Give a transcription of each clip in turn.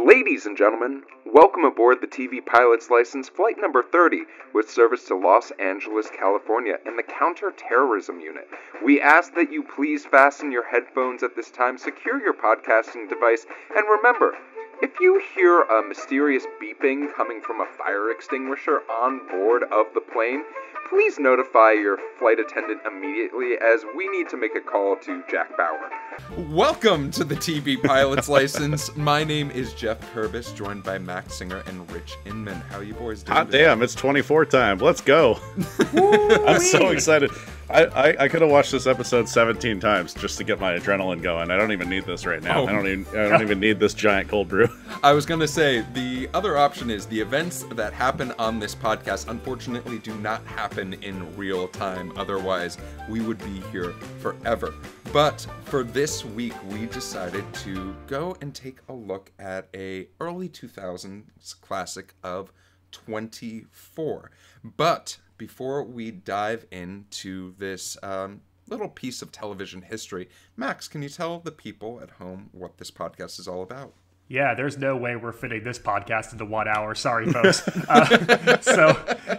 Ladies and gentlemen, welcome aboard the TV Pilot's License Flight number 30 with service to Los Angeles, California in the Counter-Terrorism Unit. We ask that you please fasten your headphones at this time, secure your podcasting device, and remember, if you hear a mysterious beeping coming from a fire extinguisher on board of the plane, please notify your flight attendant immediately as we need to make a call to Jack Bauer. Welcome to the TV Pilot's License. My name is Geoff Kerbis, joined by Max Singer and Rich Inman. How are you boys doing? Hot damn, it's 24 time. Let's go. I'm so excited. I could have watched this episode 17 times just to get my adrenaline going. I don't even need this right now. I don't even need this giant cold brew. I was going to say, the other option is the events that happen on this podcast unfortunately do not happen in real time. Otherwise, we would be here forever. But for this week, we decided to go and take a look at a early 2000s classic of 24. But before we dive into this little piece of television history, Max, can you tell the people at home what this podcast is all about? Yeah, there's no way we're fitting this podcast into 1 hour. Sorry, folks. So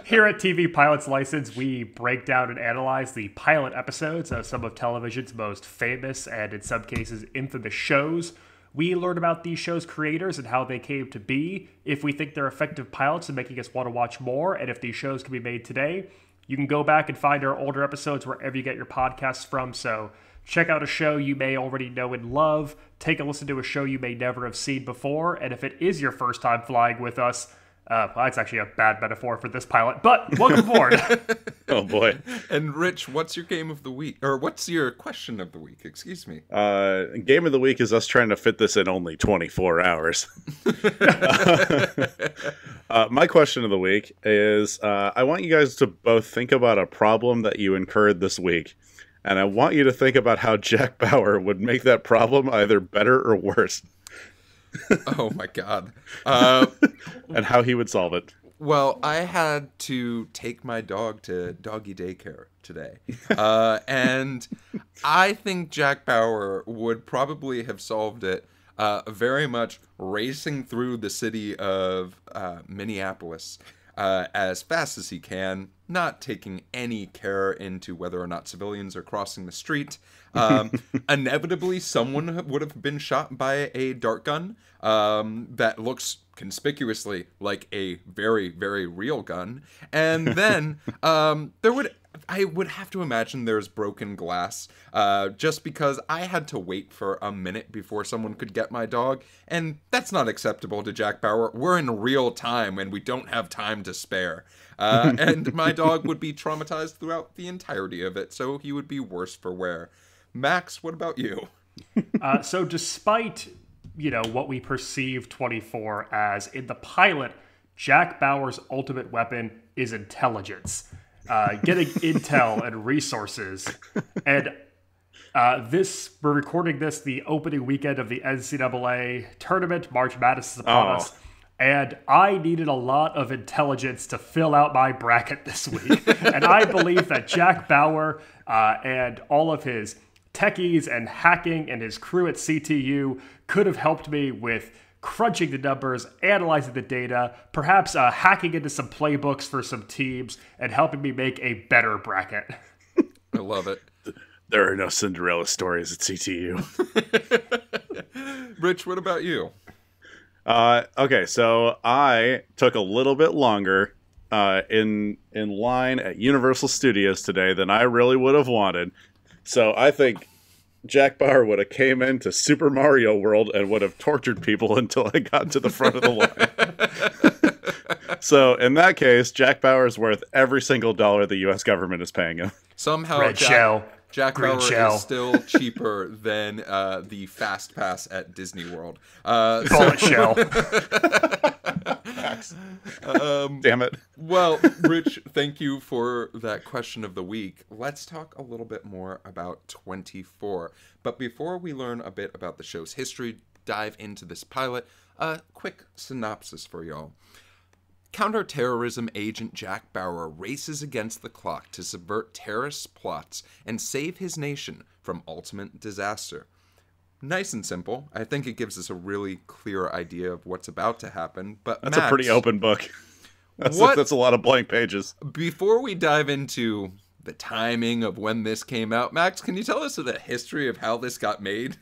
here at TV Pilot's License, we break down and analyze the pilot episodes of some of television's most famous and, in some cases, infamous shows. We learn about these shows' creators and how they came to be, if we think they're effective pilots and making us want to watch more, and if these shows can be made today. You can go back and find our older episodes wherever you get your podcasts from, so check out a show you may already know and love, take a listen to a show you may never have seen before, and if it is your first time flying with us, well, that's actually a bad metaphor for this pilot, but welcome aboard. Oh boy. And Rich, what's your game of the week? Or what's your question of the week? Excuse me. Game of the week is us trying to fit this in only 24 hours. My question of the week is, I want you guys to both think about a problem that you incurred this week. And I want you to think about how Jack Bauer would make that problem either better or worse. Oh my God. And how he would solve it. Well, I had to take my dog to doggy daycare today. And I think Jack Bauer would probably have solved it very much racing through the city of Minneapolis as fast as he can, not taking any care into whether or not civilians are crossing the street. Inevitably, someone would have been shot by a dart gun that looks conspicuously like a very, very real gun. And then I would have to imagine there's broken glass, just because I had to wait for a minute before someone could get my dog, and that's not acceptable to Jack Bauer. We're in real time, and we don't have time to spare. And my dog would be traumatized throughout the entirety of it, so he would be worse for wear. Max, what about you? So despite, what we perceive 24 as, in the pilot, Jack Bauer's ultimate weapon is intelligence. Getting intel and resources. And we're recording this the opening weekend of the NCAA tournament. March Madness is upon us. And I needed a lot of intelligence to fill out my bracket this week. And I believe that Jack Bauer and all of his techies and hacking and his crew at CTU could have helped me with crunching the numbers, analyzing the data, perhaps hacking into some playbooks for some teams, and helping me make a better bracket. I love it. There are no Cinderella stories at CTU. Rich, what about you? Okay, so I took a little bit longer in line at Universal Studios today than I really would have wanted. So I think Jack Bauer would have came into Super Mario World and would have tortured people until I got to the front of the line. So in that case, Jack Bauer is worth every single dollar the U.S. government is paying him. Somehow Jack Bauer is still cheaper than the Fast Pass at Disney World. Bullet shell. Damn it. Well, Rich, thank you for that question of the week. Let's talk a little bit more about 24. But before we learn a bit about the show's history, dive into this pilot, a quick synopsis for y'all. Counter-terrorism agent Jack Bauer races against the clock to subvert terrorist plots and save his nation from ultimate disaster. nice and simple. I think it gives us a really clear idea of what's about to happen. But That's Max, a pretty open book. That's a lot of blank pages. Before we dive into the timing of when this came out, Max, can you tell us the history of how this got made?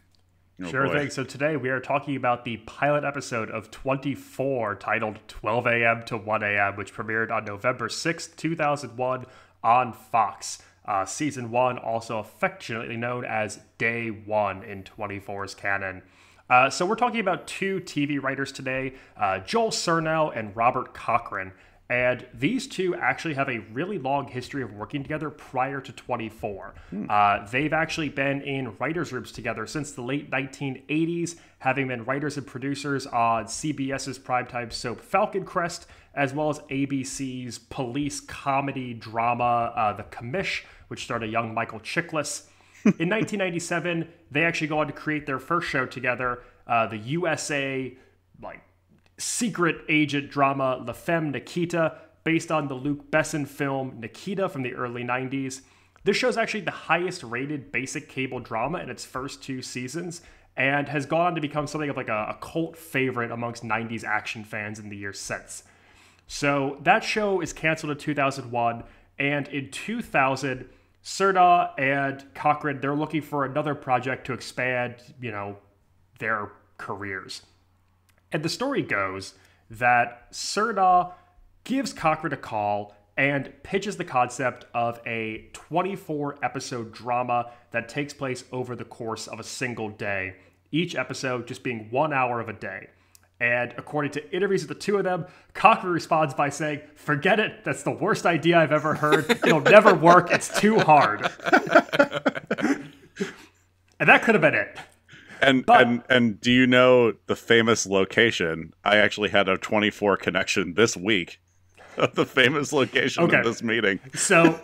Sure thing. So today we are talking about the pilot episode of 24 titled 12 a.m. to 1 a.m., which premiered on November 6th, 2001 on Fox. Season 1, also affectionately known as Day 1 in 24's canon. So we're talking about two TV writers today, Joel Surnow and Robert Cochran. And these two actually have a really long history of working together prior to 24. They've actually been in writers' rooms together since the late 1980s, having been writers and producers on CBS's primetime soap Falcon Crest, as well as ABC's police comedy drama The Commish, which starred a young Michael Chiklis. In 1997, they actually go on to create their first show together, the USA secret agent drama La Femme Nikita, based on the Luc Besson film Nikita from the early 90s. This show is actually the highest rated basic cable drama in its first 2 seasons, and has gone on to become something of a cult favorite amongst 90s action fans in the years since. So that show is canceled in 2001, and in 2000, Surnow and Cochran, they're looking for another project to expand, their careers. And the story goes that Surnow gives Cochran a call and pitches the concept of a 24-episode drama that takes place over the course of a single day, each episode just being 1 hour of a day. And according to interviews with the two of them, Cochran responds by saying, "Forget it, that's the worst idea I've ever heard. It'll never work, it's too hard." And that could have been it. And do you know the famous location? I actually had a 24 connection this week of the famous location of this meeting. So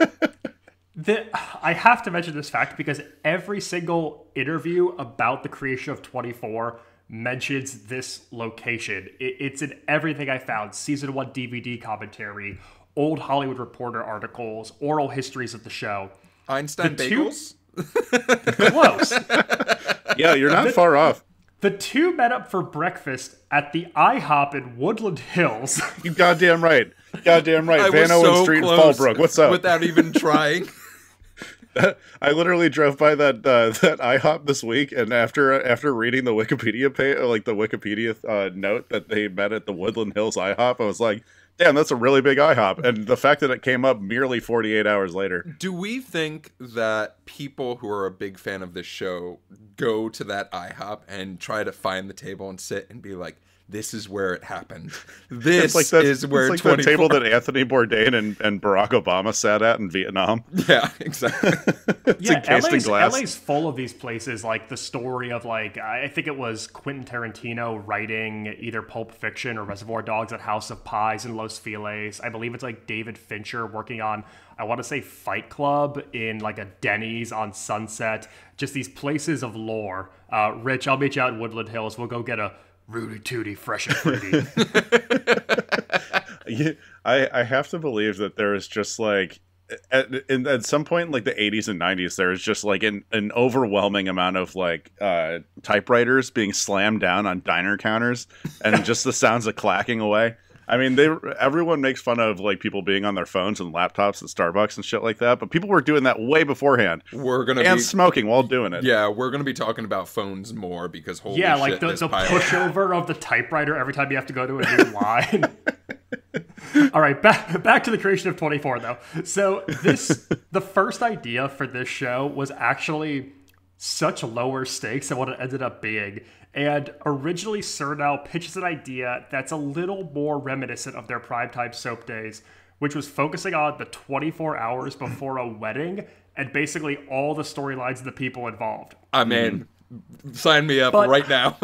I have to mention this fact because every single interview about the creation of 24 mentions this location. It's in everything I found. Season 1 DVD commentary, old Hollywood Reporter articles, oral histories of the show. Einstein Bagels? Close. Yeah, you're not far off. The two met up for breakfast at the IHOP in Woodland Hills. You goddamn right. Goddamn right. Van Owen Street in Fallbrook. What's up? Without even trying. I literally drove by that IHOP this week, and after reading the Wikipedia page, the Wikipedia note that they met at the Woodland Hills IHOP, I was like, damn, that's a really big IHOP. And the fact that it came up merely 48 hours later. Do we think that people who are a big fan of this show go to that IHOP and try to find the table and sit and be like, this is where it happened. This is where it's like the table that Anthony Bourdain and Barack Obama sat at in Vietnam. Yeah, exactly. It's encased in glass. LA's full of these places, like the story of I think it was Quentin Tarantino writing either Pulp Fiction or Reservoir Dogs at House of Pies in Los Feliz. I believe it's David Fincher working on, I want to say, Fight Club in a Denny's on Sunset. Just these places of lore. Rich, I'll meet you out in Woodland Hills. We'll go get a Rooty Tooty fresh and fruity. Yeah, I have to believe that there is just at some point in the 80s and 90s, there is just an overwhelming amount of typewriters being slammed down on diner counters and just the sounds of clacking away. I mean, everyone makes fun of people being on their phones and laptops at Starbucks and shit like that, but people were doing that way beforehand. Smoking while doing it. Yeah, we're gonna be talking about phones more because holy shit, the pushover of the typewriter every time you have to go to a new line. All right, back to the creation of 24 though. So the first idea for this show was actually such lower stakes than what it ended up being. And originally, Surnow pitches an idea that's a little more reminiscent of their primetime soap days, which was focusing on the 24 hours before a wedding and basically all the storylines of the people involved. I'm in. Sign me up right now.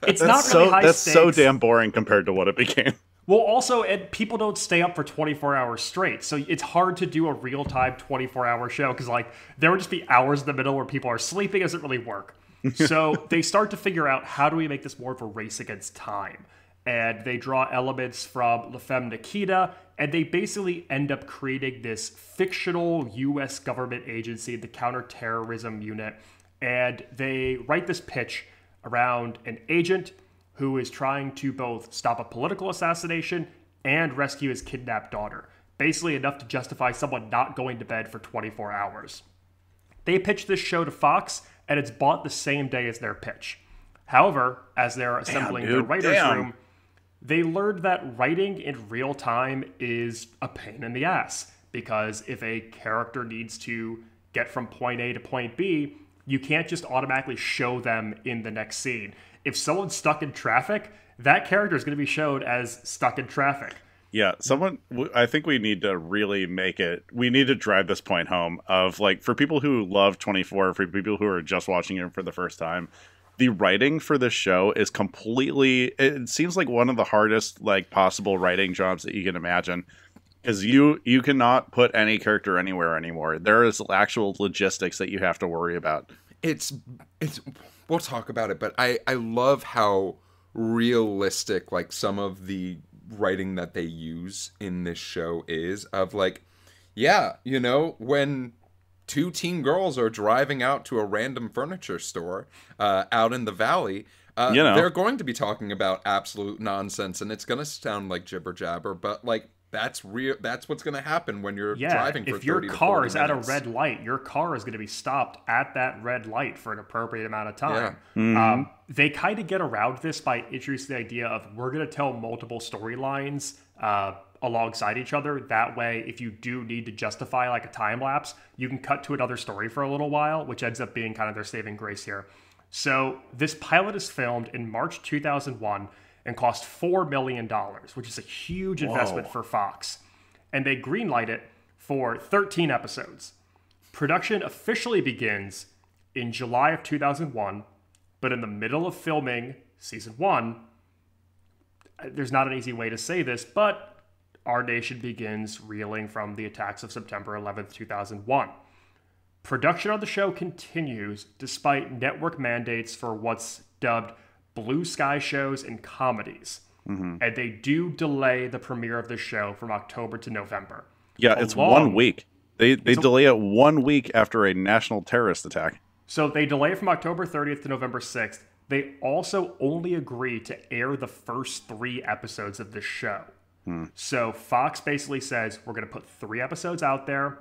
It's not really high that's stakes. so damn boring compared to what it became. Well, also, people don't stay up for 24 hours straight, so it's hard to do a real-time 24-hour show, because there would just be hours in the middle where people are sleeping. It doesn't really work. So they start to figure out, how do we make this more of a race against time? And they draw elements from La Femme Nikita, and they basically end up creating this fictional U.S. government agency, the Counterterrorism Unit. And they write this pitch around an agent who is trying to both stop a political assassination and rescue his kidnapped daughter. Basically enough to justify someone not going to bed for 24 hours. They pitch this show to Fox, and it's bought the same day as their pitch. However, as they're assembling their writer's room, they learned that writing in real time is a pain in the ass. Because if a character needs to get from point A to point B, you can't just automatically show them in the next scene. If someone's stuck in traffic, that character is going to be showed as stuck in traffic. Yeah, I think we need to really we need to drive this point home of, like, for people who love 24, for people who are just watching it for the first time, the writing for this show is it seems like one of the hardest, like, possible writing jobs that you can imagine. Because you cannot put any character anywhere anymore. There is actual logistics that you have to worry about. We'll talk about it, but I love how realistic, like, some of the writing that they use in this show is, of, like, yeah, you know, when two teen girls are driving out to a random furniture store out in the valley, they're going to be talking about absolute nonsense, and it's going to sound like jibber jabber, but, like, that's real. That's what's going to happen when you're driving for 30 to 40 minutes. If your car is at a red light, your car is going to be stopped at that red light for an appropriate amount of time. Yeah. Mm-hmm. They kind of get around this by introducing the idea of, we're going to tell multiple storylines alongside each other. That way, if you do need to justify, like, a time lapse, you can cut to another story for a little while, which ends up being kind of their saving grace here. So this pilot is filmed in March 2001 and cost $4 million, which is a huge investment for Fox. And they greenlight it for 13 episodes. Production officially begins in July of 2001, but in the middle of filming season 1, there's not an easy way to say this, but our nation begins reeling from the attacks of September 11th, 2001. Production on the show continues despite network mandates for what's dubbed blue sky shows and comedies. Mm-hmm. And they do delay the premiere of the show from October to November. Yeah, it's 1 week. They delay it 1 week after a national terrorist attack. So they delay it from October 30th to November 6th. They also only agree to air the first 3 episodes of the show. So Fox basically says, we're going to put 3 episodes out there,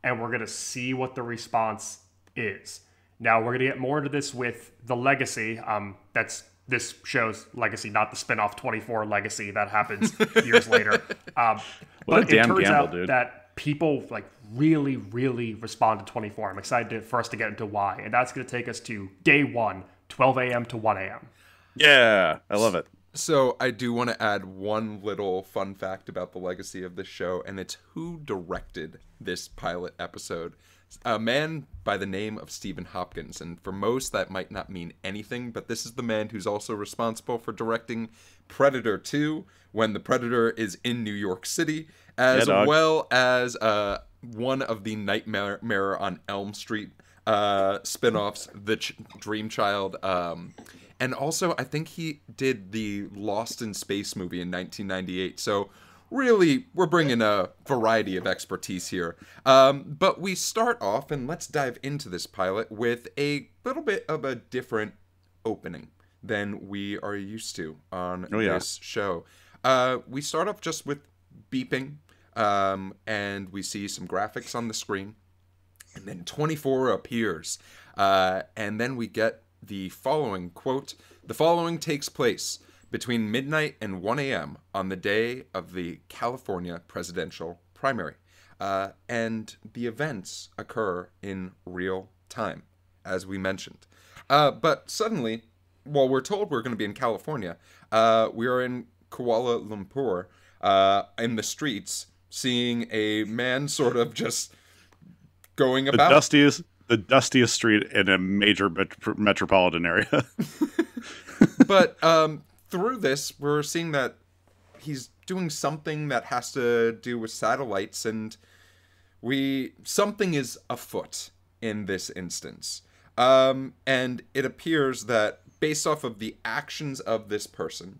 and we're going to see what the response is. Now, we're going to get more into this with The Legacy. That's this show's legacy, not the spinoff 24 Legacy that happens years later. But it turns out that people, like, really, really respond to 24. I'm excited for us to get into why. And that's going to take us to day 1, 12 a.m. to 1 a.m. Yeah, I love it. So I do want to add one little fun fact about the legacy of this show, and it's who directed this pilot episode. A man by the name of Stephen Hopkins, and for most that might not mean anything, but this is the man who's also responsible for directing Predator 2, when the Predator is in New York City, as well as one of the Nightmare on Elm Street spin-offs, The Dream Child, and also I think he did the Lost in Space movie in 1998, so really, we're bringing a variety of expertise here. But we start off, and let's dive into this pilot with a little bit of a different opening than we are used to on this show. We start off just with beeping, and we see some graphics on the screen. And then 24 appears. And then we get the following quote. The following takes place between midnight and 1 a.m. on the day of the California presidential primary. And the events occur in real time, as we mentioned. But suddenly, while we're told we're going to be in California, we are in Kuala Lumpur, in the streets, seeing a man sort of just going about. The dustiest street in a major metropolitan area. But through this, we're seeing that he's doing something that has to do with satellites, and something is afoot in this instance. And it appears that based off of the actions of this person,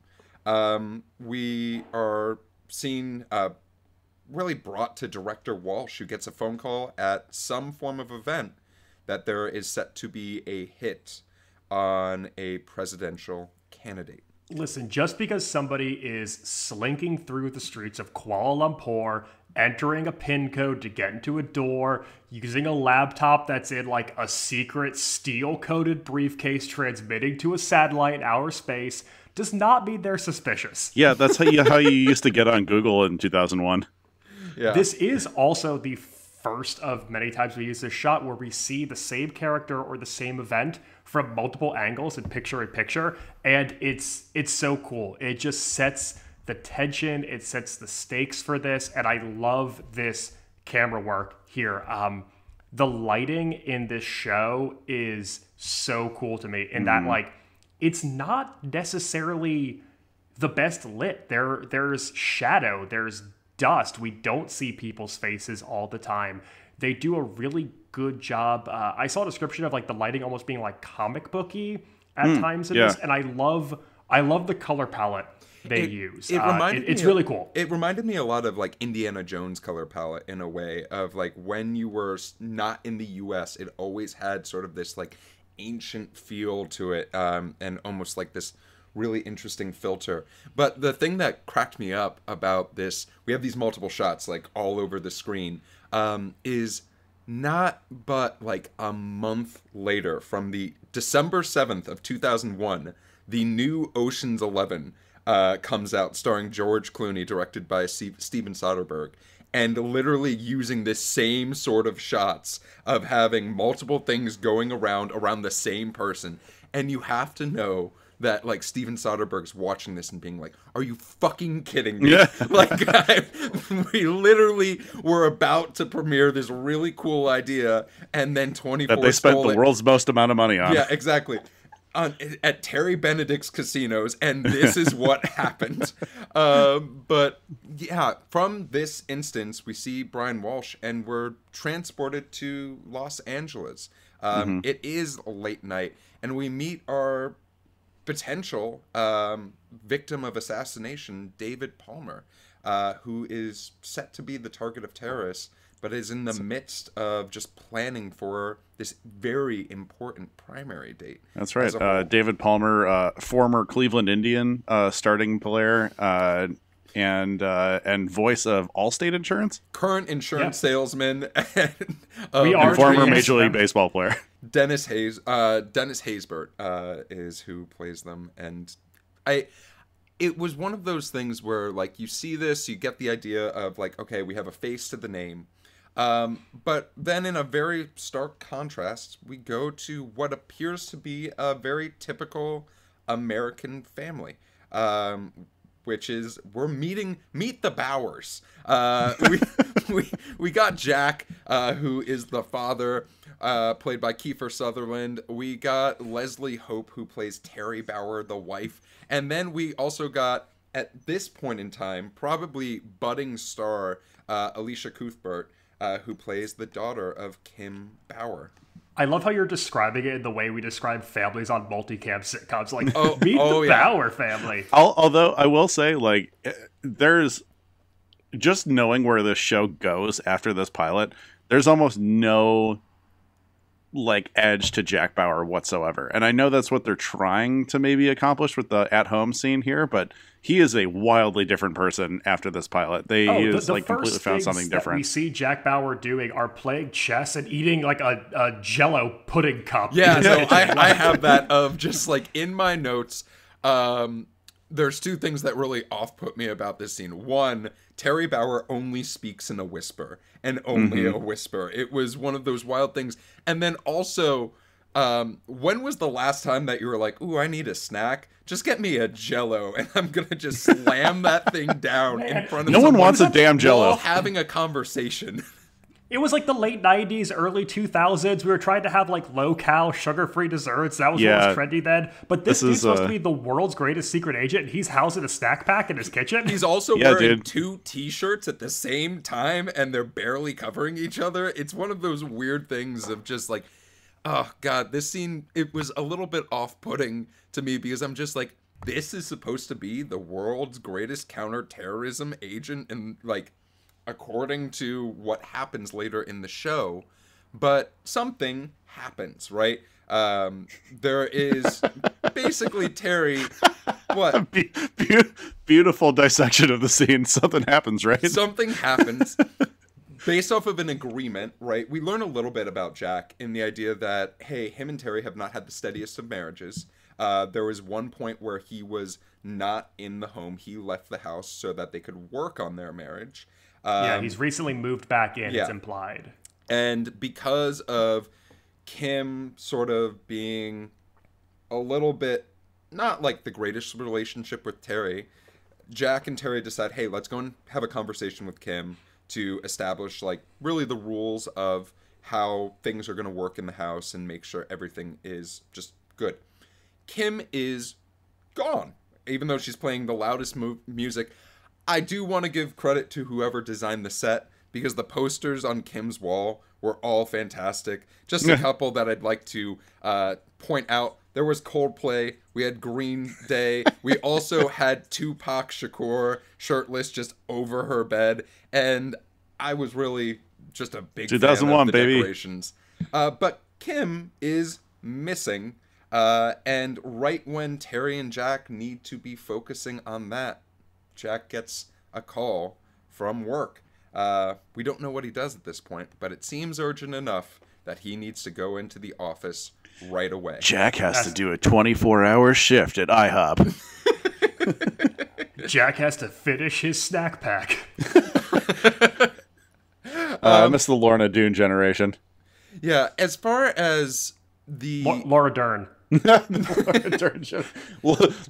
we are seen really brought to Director Walsh, who gets a phone call at some form of event that there is set to be a hit on a presidential candidate. Listen, just because somebody is slinking through the streets of Kuala Lumpur, entering a PIN code to get into a door, using a laptop that's in like a secret steel-coated briefcase transmitting to a satellite in outer space, does not mean they're suspicious. Yeah, that's how you used to get on Google in 2001. Yeah. This is also the first of many times we use this shot where we see the same character or the same event from multiple angles and picture, and it's so cool. It just sets the tension, it sets the stakes for this, and I love this camera work here. The lighting in this show is so cool to me in that, like, it's not necessarily the best lit. There's shadow, there's dust. We don't see people's faces all the time. They do a really good job. I saw a description of like the lighting almost being like comic booky at times in this, and I love the color palette they use. It's really cool. It reminded me a lot of like Indiana Jones color palette in a way of like when you were not in the US, it always had sort of this like ancient feel to it, and almost like this really interesting filter. But the thing that cracked me up about this, we have these multiple shots like all over the screen, is not but like a month later, from the December 7th of 2001, the new Ocean's 11 comes out, starring George Clooney, directed by Steven Soderbergh, and literally using this same sort of shots of having multiple things going around the same person. And you have to know that like Steven Soderbergh's watching this and being like, "Are you fucking kidding me?" Yeah. We literally were about to premiere this really cool idea, and then 24 that they spent stole the it. world's most amount of money on. Yeah, exactly. At Terry Benedict's casinos, and this is what happened. But yeah, from this instance, we see Brian Walsh, and we're transported to Los Angeles. It is a late night, and we meet our potential victim of assassination, David Palmer, who is set to be the target of terrorists, but is in the midst of just planning for this very important primary date. That's right. David Palmer, former Cleveland Indian starting player, and voice of Allstate Insurance, current insurance salesman, and former Major League Baseball player. Dennis Haysbert is who plays them, and it was one of those things where like you see this, you get the idea of like, okay, we have a face to the name, but then in a very stark contrast, we go to what appears to be a very typical American family. Which is meet the Bauers. We got Jack, who is the father, played by Kiefer Sutherland. We got Leslie Hope, who plays Terry Bauer, the wife, and then we also got, at this point in time, probably budding star Alicia Cuthbert, who plays the daughter of Kim Bauer. I love how you're describing it in the way we describe families on multicam sitcoms. Like, meet the Bauer family. Although I will say, like, there's just knowing where this show goes after this pilot, there's almost no like edge to Jack Bauer whatsoever. And I know that's what they're trying to maybe accomplish with the at-home scene here, but he is a wildly different person after this pilot. He has like completely found something different. We see Jack Bauer doing are playing chess and eating like a Jello pudding cup. Yeah, so I have that of just like in my notes. There's two things that really off-put me about this scene. One, Terry Bauer only speaks in a whisper, and only a whisper. It was one of those wild things. And then also, when was the last time that you were like, ooh, I need a snack? Just get me a Jello, and I'm going to just slam that thing down in front of No someone. one wants a damn Jello. While having a conversation. It was like the late 90s, early 2000s. We were trying to have like low-cal, sugar-free desserts. That was what was trendy then. But this dude's supposed to be the world's greatest secret agent, and he's housing a snack pack in his kitchen. He's also wearing two T-shirts at the same time, and they're barely covering each other. It's one of those weird things of just like, oh, God, this scene, it was a little bit off-putting to me because I'm just like, this is supposed to be the world's greatest counterterrorism agent, and like, according to what happens later in the show, but something happens, right? There is basically Terry. What? Beautiful dissection of the scene. Something happens, right? Something happens based off of an agreement, right? We learn a little bit about Jack in the idea that, hey, him and Terry have not had the steadiest of marriages. There was one point where he was not in the home. He left the house so that they could work on their marriage. Yeah, he's recently moved back in, yeah. It's implied. And because of Kim sort of being a little bit not like the greatest relationship with Terry, Jack and Terry decide, hey, let's go and have a conversation with Kim to establish like really the rules of how things are going to work in the house and make sure everything is just good. Kim is gone, even though she's playing the loudest music. I do want to give credit to whoever designed the set, because the posters on Kim's wall were all fantastic. Just a couple that I'd like to point out. There was Coldplay. We had Green Day. We also had Tupac Shakur shirtless just over her bed. And I was really just a big 2001, fan of the baby. decorations. But Kim is missing. And right when Terry and Jack need to be focusing on that, Jack gets a call from work. We don't know what he does at this point, but it seems urgent enough that he needs to go into the office right away. Jack has to do a 24-hour shift at IHOP. Jack has to finish his snack pack. I miss the Lorna Doone generation. Yeah, as far as the... Laura Dern.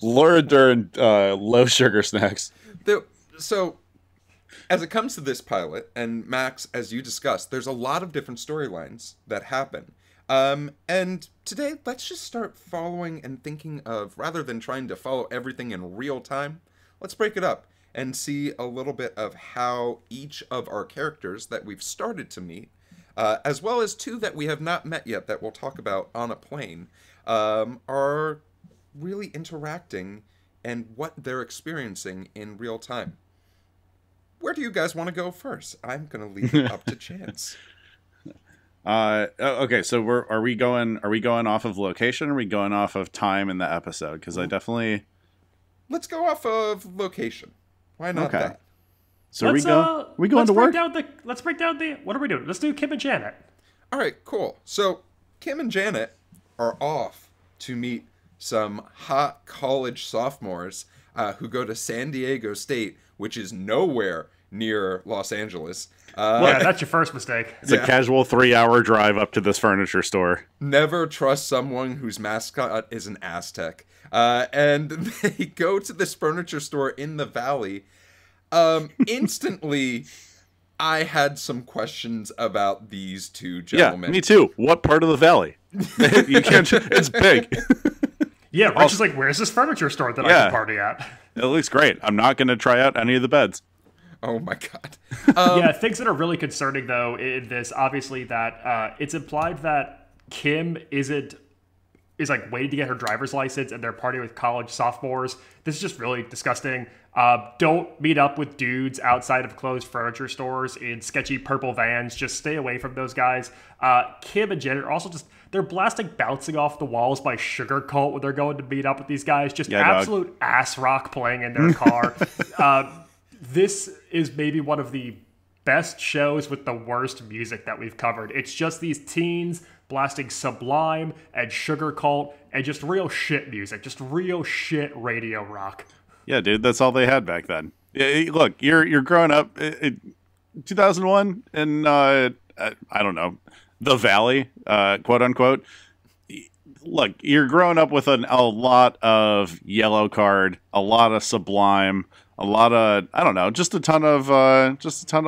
Laura Dern low sugar snacks. So, as it comes to this pilot, and Max, as you discussed, there's a lot of different storylines that happen. And today, let's just start following and thinking of, rather than trying to follow everything in real time, let's break it up and see a little bit of how each of our characters that we've started to meet, as well as two that we have not met yet that we'll talk about on a plane, are really interacting and what they're experiencing in real time. Where do you guys want to go first? I'm going to leave it up to chance. Okay, so are we going off of location, or are we going off of time in the episode? Because I definitely... Let's go off of location. Why not that? So we going to work? Let's break down the... What are we doing? Let's do Kim and Janet. All right, cool. So Kim and Janet are off to meet some hot college sophomores who go to San Diego State, which is nowhere near Los Angeles. Yeah, that's your first mistake. It's a casual 3-hour drive up to this furniture store. Never trust someone whose mascot is an Aztec. And they go to this furniture store in the valley. Instantly, I had some questions about these two gentlemen. Yeah, me too. What part of the valley? You can't. It's big. Yeah, Rich is like, where's this furniture store that I can party at? It looks great. I'm not going to try out any of the beds. Oh my god. Yeah, things that are really concerning though in this, obviously, that it's implied that Kim is like waiting to get her driver's license and they're partying with college sophomores. This is just really disgusting. Don't meet up with dudes outside of closed furniture stores in sketchy purple vans. Just stay away from those guys. Kim and Janet are also they're blasting Bouncing Off the Walls by Sugar Cult when they're going to meet up with these guys. Just absolute ass rock playing in their car. This is maybe one of the best shows with the worst music that we've covered. It's just these teens blasting Sublime and Sugar Cult and just real shit music. Just real shit radio rock. Yeah, dude, that's all they had back then. Look, you're growing up in 2001 in I don't know, the Valley, quote unquote. Look, you're growing up with a lot of Yellow Card, a lot of Sublime, a lot of just a ton of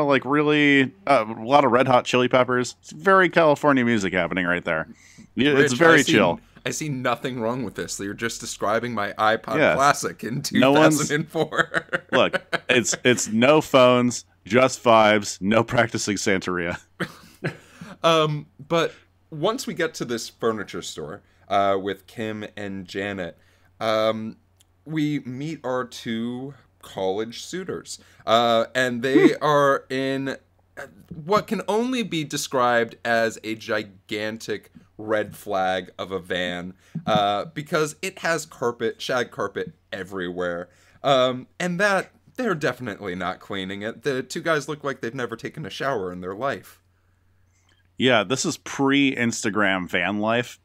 like really a lot of Red Hot Chili Peppers. It's very California music happening right there. It's very chill. I see nothing wrong with this. You're just describing my iPod Classic in 2004. Look, it's no phones, just vibes, no practicing Santeria. But once we get to this furniture store with Kim and Janet, we meet our two college suitors, and they are in what can only be described as a gigantic red flag of a van, because it has shag carpet everywhere, and that they're definitely not cleaning it. The two guys look like they've never taken a shower in their life. Yeah, this is pre-Instagram van life,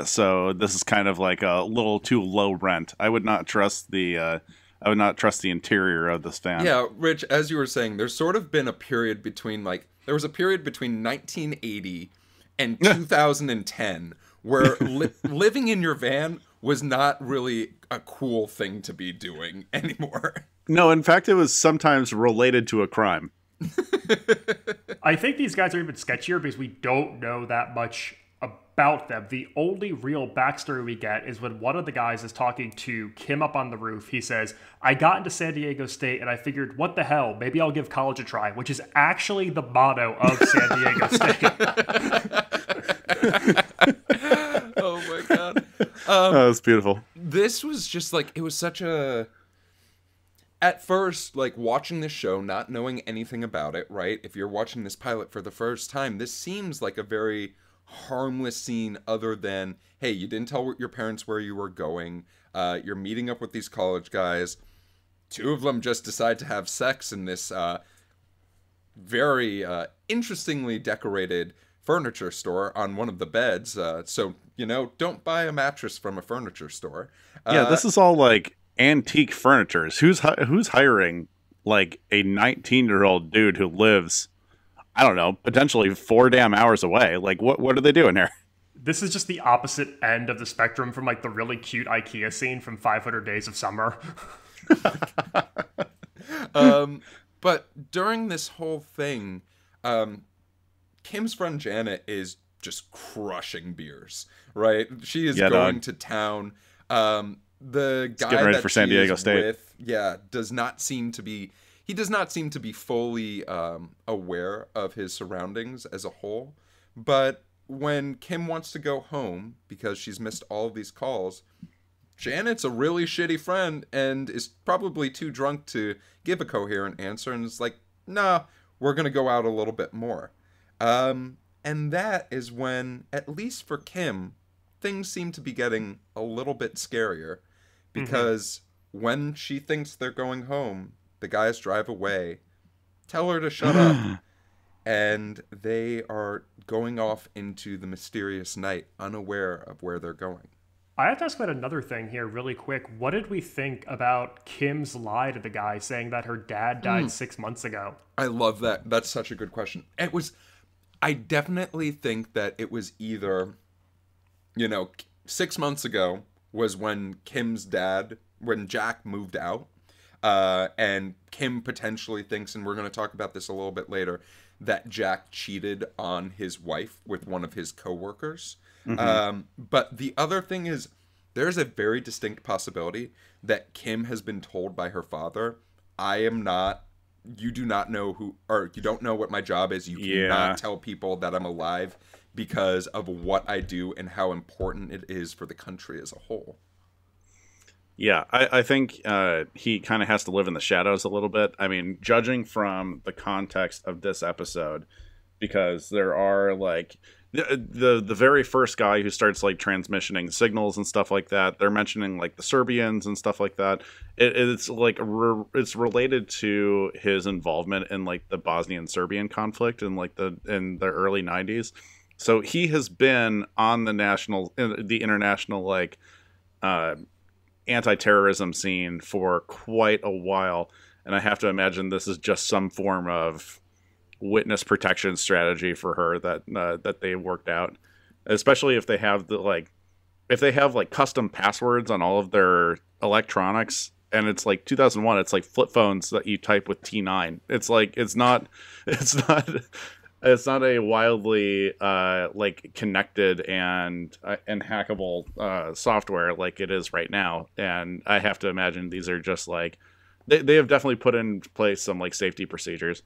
so this is kind of like a little too low rent. I would not trust the interior of this van. Yeah, Rich, as you were saying, there's sort of been a period between there was a period between 1980 and 2010 where living in your van was not really a cool thing to be doing anymore. No, in fact, it was sometimes related to a crime. I think these guys are even sketchier because we don't know that much about them. The only real backstory we get is when one of the guys is talking to Kim up on the roof. He says, I got into San Diego State and I figured, what the hell, maybe I'll give college a try, which is actually the motto of San Diego State. Oh my God. That's beautiful. This was just it was such a... At first, watching this show, not knowing anything about it, right? If you're watching this pilot for the first time, this seems like a very harmless scene other than, hey, you didn't tell your parents where you were going. You're meeting up with these college guys. Two of them just decide to have sex in this very interestingly decorated furniture store on one of the beds. So, don't buy a mattress from a furniture store. Yeah, this is all antique furniture. Who's hiring a 19-year-old dude who lives, I don't know, potentially 4 damn hours away? What are they doing here? This is just the opposite end of the spectrum from the really cute IKEA scene from 500 Days of Summer. But during this whole thing, Kim's friend Janet is just crushing beers, right? She is going to town. The guy getting ready that for San Diego State does not seem to be fully aware of his surroundings as a whole. But when Kim wants to go home because she's missed all of these calls, Janet's a really shitty friend and is probably too drunk to give a coherent answer, and is like, nah, we're gonna go out a little bit more. And that is when, at least for Kim, things seem to be getting a little bit scarier. Because when she thinks they're going home, the guys drive away, tell her to shut up, and they are going off into the mysterious night, unaware of where they're going. I have to ask about another thing here really quick. What did we think about Kim's lie to the guy saying that her dad died 6 months ago? I love that. That's such a good question. I definitely think that it was either, 6 months ago was when when Jack moved out, and Kim potentially thinks, and we're going to talk about this a little bit later, that Jack cheated on his wife with one of his coworkers. But the other thing is, there's a very distinct possibility that Kim has been told by her father, you do not know you don't know what my job is. You cannot tell people that I'm alive because of what I do and how important it is for the country as a whole. Yeah, I think he kind of has to live in the shadows a little bit. I mean, judging from the context of this episode, because there are the very first guy who starts transmissioning signals and stuff like that. They're mentioning the Serbians and stuff like that. It's it's related to his involvement in the Bosnian Serbian conflict in in the early 90s. So he has been on the international anti-terrorism scene for quite a while, and I have to imagine this is just some form of witness protection strategy for her that they worked out, especially if they have custom passwords on all of their electronics. And it's 2001. It's flip phones that you type with T9. It's not a wildly connected and hackable software like it is right now. And I have to imagine these are just they have definitely put in place some safety procedures.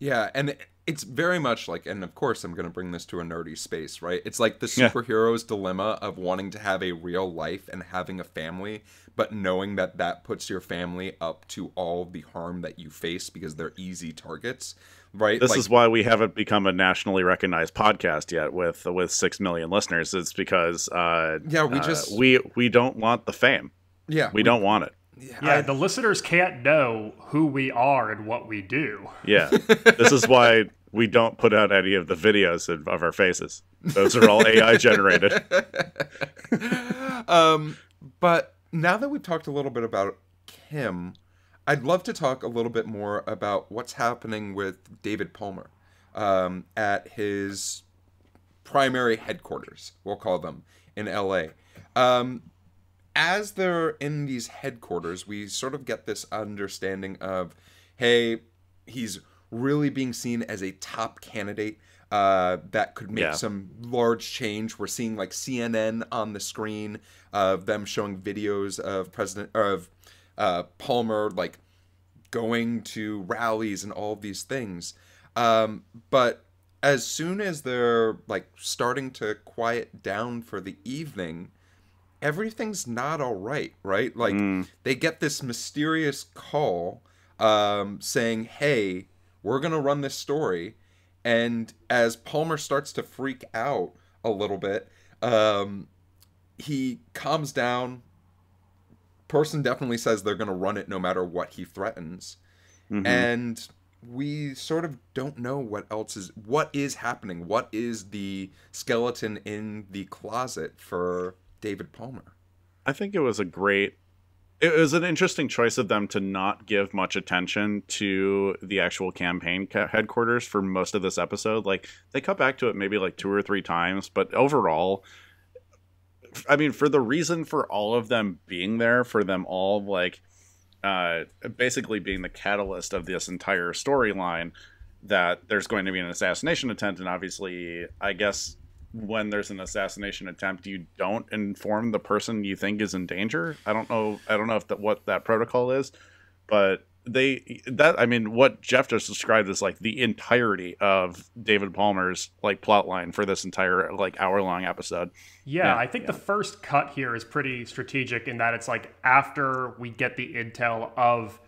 Yeah, and it's very much like, and of course I'm going to bring this to a nerdy space, right? It's like the superhero's dilemma of wanting to have a real life and having a family, but knowing that that puts your family up to all the harm that you face because they're easy targets, right? This is why we haven't become a nationally recognized podcast yet with 6 million listeners. It's because we don't want the fame. Yeah, we don't want it. Yeah, the listeners can't know who we are and what we do. Yeah, this is why we don't put out any of the videos of our faces. Those are all AI generated. But now that we've talked a little bit about Kim, I'd love to talk a little bit more about what's happening with David Palmer at his primary headquarters, we'll call them, in LA. As they're in these headquarters, we sort of get this understanding of, hey, he's really being seen as a top candidate that could make some large change. We're seeing like CNN on the screen of them showing videos of Palmer like going to rallies and all of these things. But as soon as they're like starting to quiet down for the evening, everything's not all right, right? Like they get this mysterious call saying, hey, we're going to run this story. And as Palmer starts to freak out a little bit, he calms down. Person definitely says they're going to run it no matter what he threatens. And we sort of don't know what is happening. What is the skeleton in the closet for David Palmer? I think it was an interesting choice of them to not give much attention to the actual campaign headquarters for most of this episode. Like, they cut back to it maybe like 2 or 3 times, but overall, I mean, for the reason for all of them being there, for them all like basically being the catalyst of this entire storyline, that there's going to be an assassination attempt, and obviously, I guess when there's an assassination attempt, you don't inform the person you think is in danger. I don't know if what that protocol is, but what Geoff just described is like the entirety of David Palmer's like plot line for this entire like hour-long episode. Yeah, I think the first cut here is pretty strategic in that it's like after we get the intel of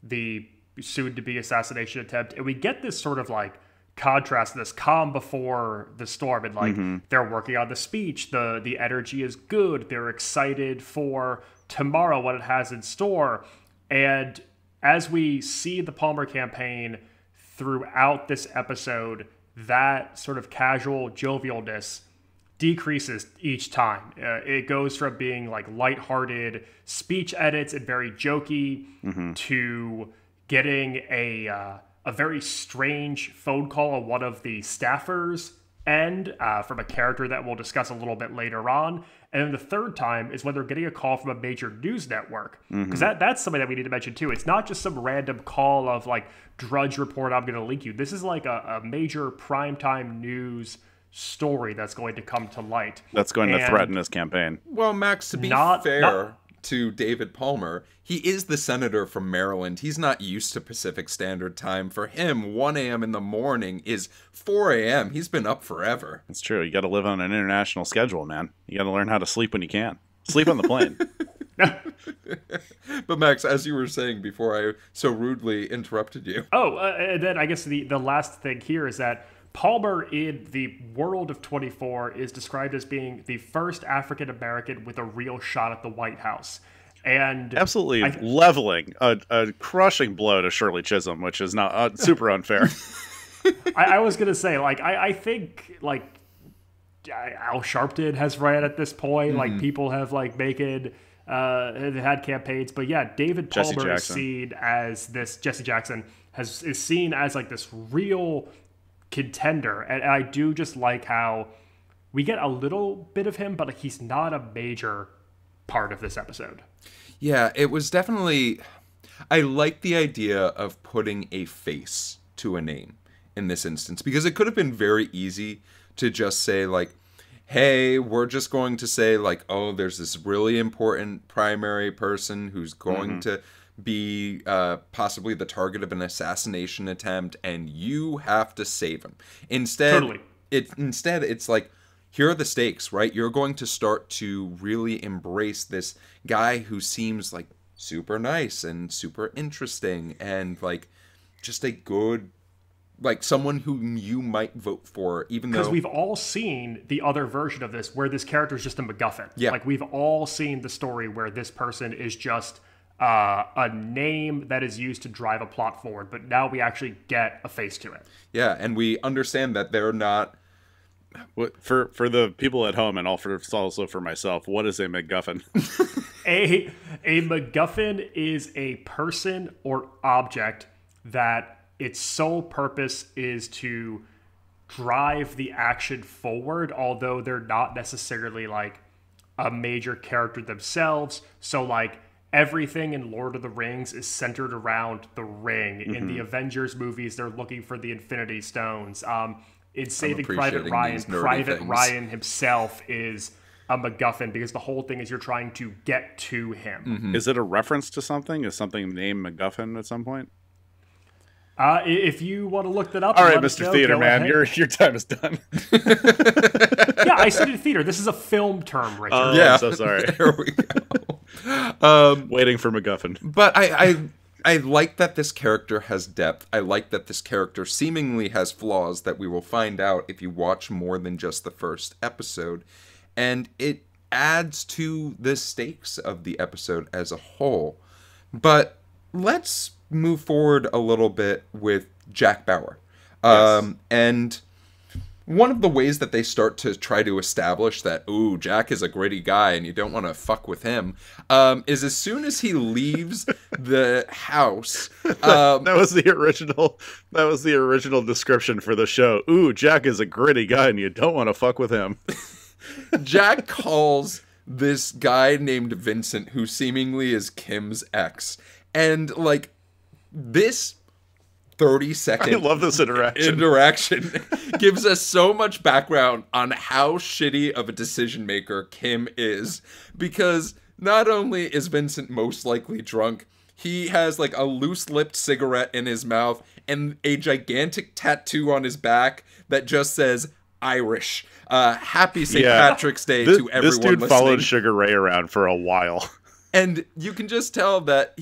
the soon-to-be assassination attempt, and we get this sort of like contrast, this calm before the storm, and like they're working on the speech, the energy is good, they're excited for tomorrow, what it has in store. And as we see the Palmer campaign throughout this episode, that sort of casual jovialness decreases each time. It goes from being like lighthearted speech edits and very jokey to getting a very strange phone call on one of the staffers end from a character that we'll discuss a little bit later on. And then the third time is when they're getting a call from a major news network. Because that's something that we need to mention too. It's not just some random call of like, Drudge Report, I'm going to link you. This is like a major primetime news story that's going to come to light. That's going to threaten his campaign. Well, Max, to be fair to David Palmer, he is the senator from Maryland. He's not used to Pacific Standard Time. For him, 1 a.m. in the morning is 4 a.m. He's been up forever. It's true. You got to live on an international schedule, man. You got to learn how to sleep when you can. Sleep on the plane. But Max, as you were saying before I so rudely interrupted you. And then I guess the last thing here is that Palmer in the world of 24 is described as being the first African American with a real shot at the White House. And absolutely leveling a crushing blow to Shirley Chisholm, which is not super unfair. I was going to say, like, I think, like, Al Sharpton has ran at this point. Like, people have, like, had campaigns. But, yeah, David Palmer is seen as this, Jesse Jackson is seen as, like, this real contender. And I do just like how we get a little bit of him, but like, he's not a major part of this episode. Yeah, it was definitely... I like the idea of putting a face to a name in this instance, because it could have been very easy to just say, like, hey, we're just going to say, like, oh, there's this really important primary person who's going to be possibly the target of an assassination attempt, and you have to save him. Instead, it's like, here are the stakes, right? You're going to start to really embrace this guy who seems like super nice and super interesting and like just a good, like someone whom you might vote for, even though... Because we've all seen the other version of this where this character is just a MacGuffin. Yeah. Like, we've all seen the story where this person is just a name that is used to drive a plot forward, but now we actually get a face to it. Yeah, and we understand that they're not... For the people at home, and also for myself, what is a MacGuffin? A MacGuffin is a person or object that its sole purpose is to drive the action forward, although they're not necessarily like a major character themselves. So like everything in Lord of the Rings is centered around the ring. In the Avengers movies, they're looking for the Infinity Stones. In Saving Private Ryan, Ryan himself is a MacGuffin because the whole thing is you're trying to get to him. Is it a reference to something? Is something named MacGuffin at some point? If you want to look that up, all right, Mr. Theater Man, your time is done. Yeah, I studied theater. This is a film term, Richard. Yeah, I'm so sorry. There we go. Waiting for MacGuffin. But I like that this character has depth. I like that this character seemingly has flaws that we will find out if you watch more than just the first episode. And it adds to the stakes of the episode as a whole. But let's move forward a little bit with Jack Bauer. Yes. And one of the ways that they start to try to establish that, ooh, Jack is a gritty guy and you don't want to fuck with him, is as soon as he leaves the house. That was the original description for the show. Ooh, Jack is a gritty guy and you don't want to fuck with him. Jack calls this guy named Vincent, who seemingly is Kim's ex. And like this 30-second I love this interaction gives us so much background on how shitty of a decision maker Kim is, because not only is Vincent most likely drunk, he has like a loose-lipped cigarette in his mouth and a gigantic tattoo on his back that just says Irish. Happy St. Patrick's Day to everyone this dude listening. followed Sugar Ray around for a while. And you can just tell that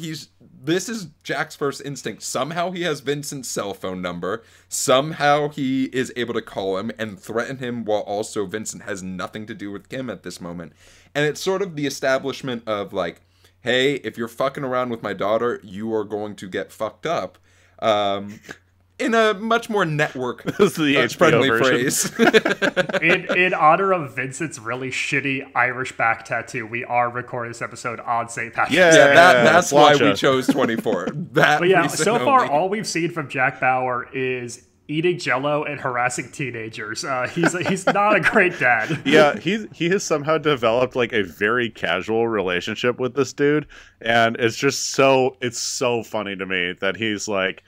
this is Jack's first instinct. Somehow he has Vincent's cell phone number. Somehow he is able to call him and threaten him while also Vincent has nothing to do with Kim at this moment. And it's sort of the establishment of like, hey, if you're fucking around with my daughter, you are going to get fucked up. In a much more network friendly phrase. in honor of Vincent's really shitty Irish back tattoo, we are recording this episode on St. Patrick's Day. That's why we chose 24. But yeah, so far all we've seen from Jack Bauer is eating Jell-O and harassing teenagers. He's not a great dad. Yeah, he has somehow developed like a very casual relationship with this dude, and it's so funny to me that he's like,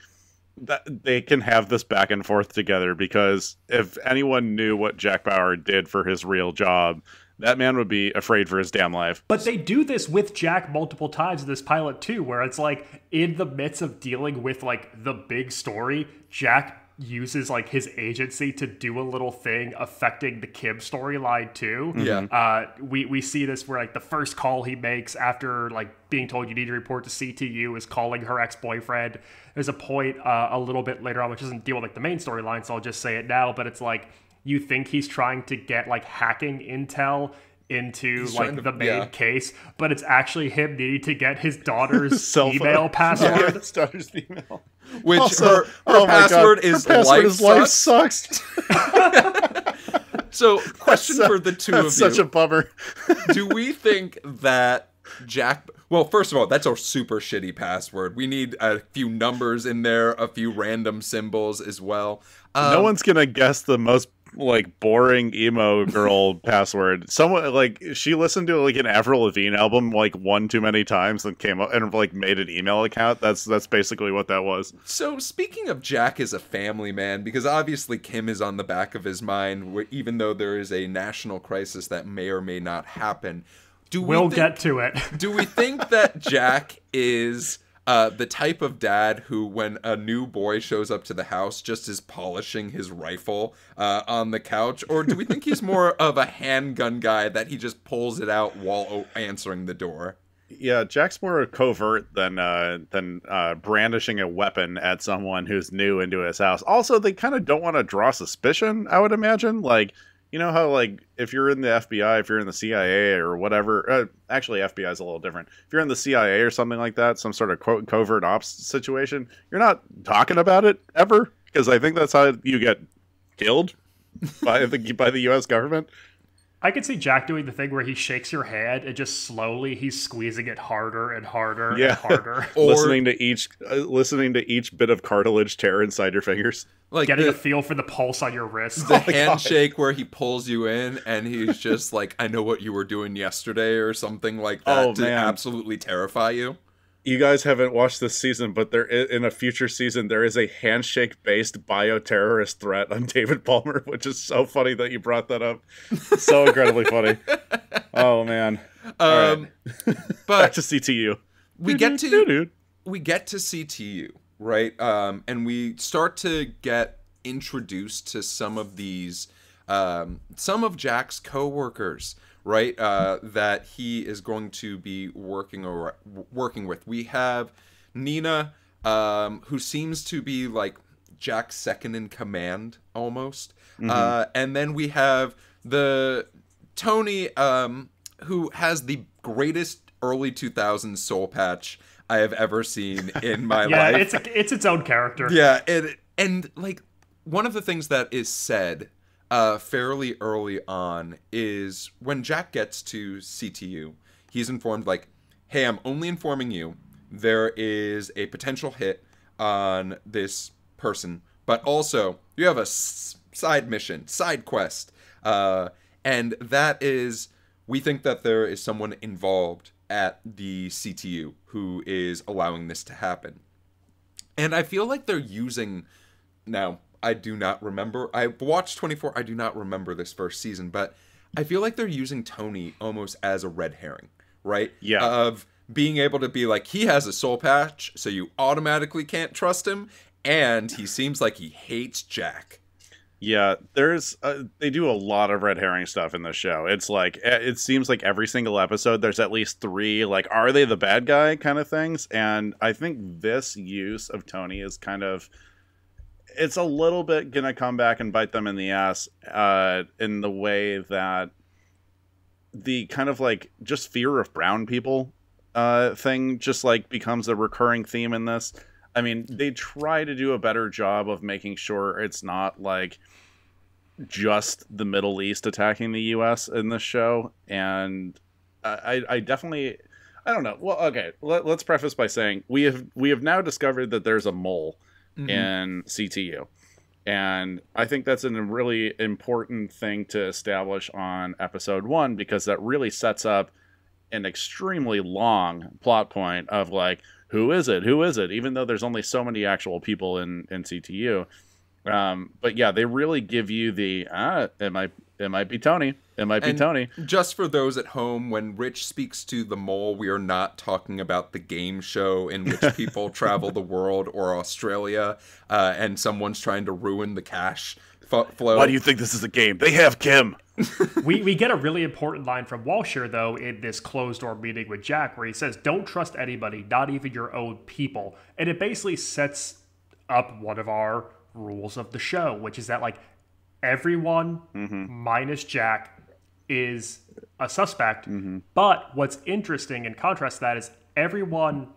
that they can have this back and forth together, because if anyone knew what Jack Bauer did for his real job, that man would be afraid for his damn life. But they do this with Jack multiple times in this pilot too, where it's like in the midst of dealing with like the big story, Jack uses like his agency to do a little thing affecting the Kim storyline too. Yeah. We see this where like the first call he makes after like being told you need to report to CTU is calling her ex-boyfriend. There's a point a little bit later on which doesn't deal with like the main storyline, so I'll just say it now, but it's like you think he's trying to get like hacking intel into like the main case, but it's actually him needing to get his daughter's email password. Yeah, his daughter's email. Which also, her password is life sucks. So, question for the two of you. That's such a bummer. Do we think that Jack... Well, first of all, that's a super shitty password. We need a few numbers in there, a few random symbols as well. No one's going to guess the most like boring emo girl password. Someone like she listened to like an Avril Lavigne album like one too many times and came up and like made an email account. That's basically what that was. So speaking of Jack as a family man, because obviously Kim is on the back of his mind, even though there is a national crisis that may or may not happen. We'll get to it. Do we think that Jack is the type of dad who, when a new boy shows up to the house, just is polishing his rifle on the couch? Or do we think he's more of a handgun guy that he just pulls it out while answering the door? Yeah, Jack's more covert than brandishing a weapon at someone who's new into his house. Also, they kind of don't want to draw suspicion, I would imagine. Like, you know how, like, if you're in the FBI, if you're in the CIA or whatever, actually FBI is a little different. If you're in the CIA or something like that, some sort of covert ops situation, you're not talking about it ever, because I think that's how you get killed by the U.S. government. I could see Jack doing the thing where he shakes your hand and just slowly he's squeezing it harder and harder and harder. Or listening to each bit of cartilage tear inside your fingers. like getting a feel for the pulse on your wrist. the handshake where he pulls you in and he's just like, I know what you were doing yesterday or something like that to absolutely terrify you. You guys haven't watched this season, but in a future season, there is a handshake-based bioterrorist threat on David Palmer, which is so funny that you brought that up. So incredibly funny. Oh, man. But back to CTU. We get to CTU, right? And we start to get introduced to some of these, some of Jack's coworkers, right? That he is going to be working with. We have Nina, who seems to be like Jack's second in command almost. And then we have the Tony, who has the greatest early 2000s soul patch I have ever seen in my life. Yeah, it's its own character. Yeah, and like one of the things that is said fairly early on is when Jack gets to CTU, he's informed like, hey, I'm only informing you there is a potential hit on this person, but also you have a side mission, side quest, and that is, we think that there is someone involved at the CTU who is allowing this to happen. And I feel like they're using, now, I do not remember, I watched 24, I do not remember this first season, but I feel like they're using Tony almost as a red herring, right? Yeah. Of being able to be like, he has a soul patch, so you automatically can't trust him, and he seems like he hates Jack. Yeah, there's they do a lot of red herring stuff in this show. It's like, it seems like every single episode there's at least 3 like, are they the bad guy kind of things. And I think this use of Tony is kind of, it's a little bit gonna come back and bite them in the ass, in the way that the kind of like just fear of brown people thing just like becomes a recurring theme in this. I mean, they try to do a better job of making sure it's not like just the Middle East attacking the U.S. in this show. And I definitely, I don't know. Well, okay, let's preface by saying we have now discovered that there's a mole in CTU. And I think that's a really important thing to establish on episode 1, because that really sets up an extremely long plot point of like, who is it? Who is it? Even though there's only so many actual people in CTU. But yeah, they really give you the, it might be Tony. It might be Tony. Just for those at home, when Rich speaks to the mole, we are not talking about the game show in which people travel the world or Australia, and someone's trying to ruin the cash flow. Why do you think this is a game? They have Kim. We get a really important line from Walsher, though, in this closed-door meeting with Jack, where he says, don't trust anybody, not even your own people. And it basically sets up one of our rules of the show, which is that, like, everyone minus Jack is a suspect. But what's interesting in contrast to that is everyone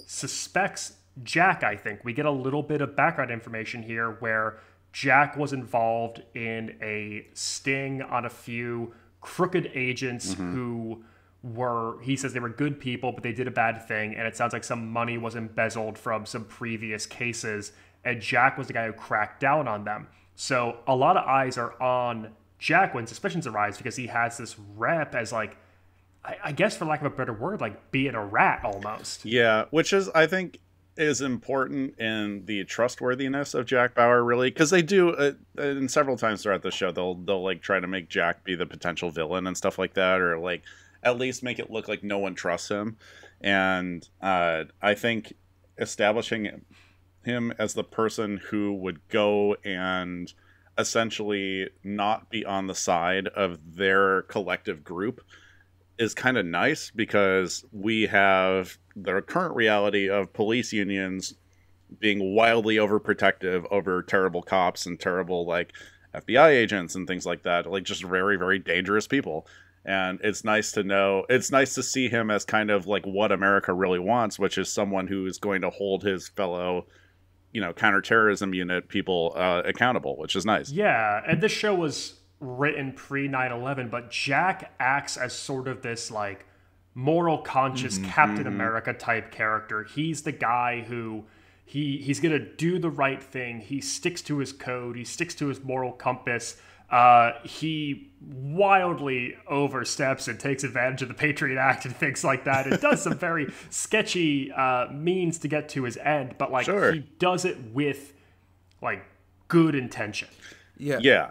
suspects Jack, I think. We get a little bit of background information here where Jack was involved in a sting on a few crooked agents who were, he says they were good people, but they did a bad thing. And it sounds like some money was embezzled from some previous cases. And Jack was the guy who cracked down on them. So a lot of eyes are on Jack when suspicions arise, because he has this rep as like, I guess for lack of a better word, like being a rat almost. Yeah, which is, I think, is important in the trustworthiness of Jack Bauer, really, because they do, and several times throughout the show, they'll like try to make Jack be the potential villain and stuff like that, or like at least make it look like no one trusts him. And I think establishing him as the person who would go and essentially not be on the side of their collective group is kind of nice, because we have the current reality of police unions being wildly overprotective over terrible cops and terrible like FBI agents and things like that, like just very, very dangerous people. And it's nice to see him as kind of like what America really wants, which is someone who is going to hold his fellow, counterterrorism unit people accountable, which is nice. Yeah, and this show was written pre 9/11, but Jack acts as sort of this like moral conscious Captain America type character. He's the guy who he's gonna do the right thing. He sticks to his code. He sticks to his moral compass. He wildly oversteps and takes advantage of the Patriot Act and things like that. It does some very sketchy means to get to his end, but like he does it with like good intention. Yeah.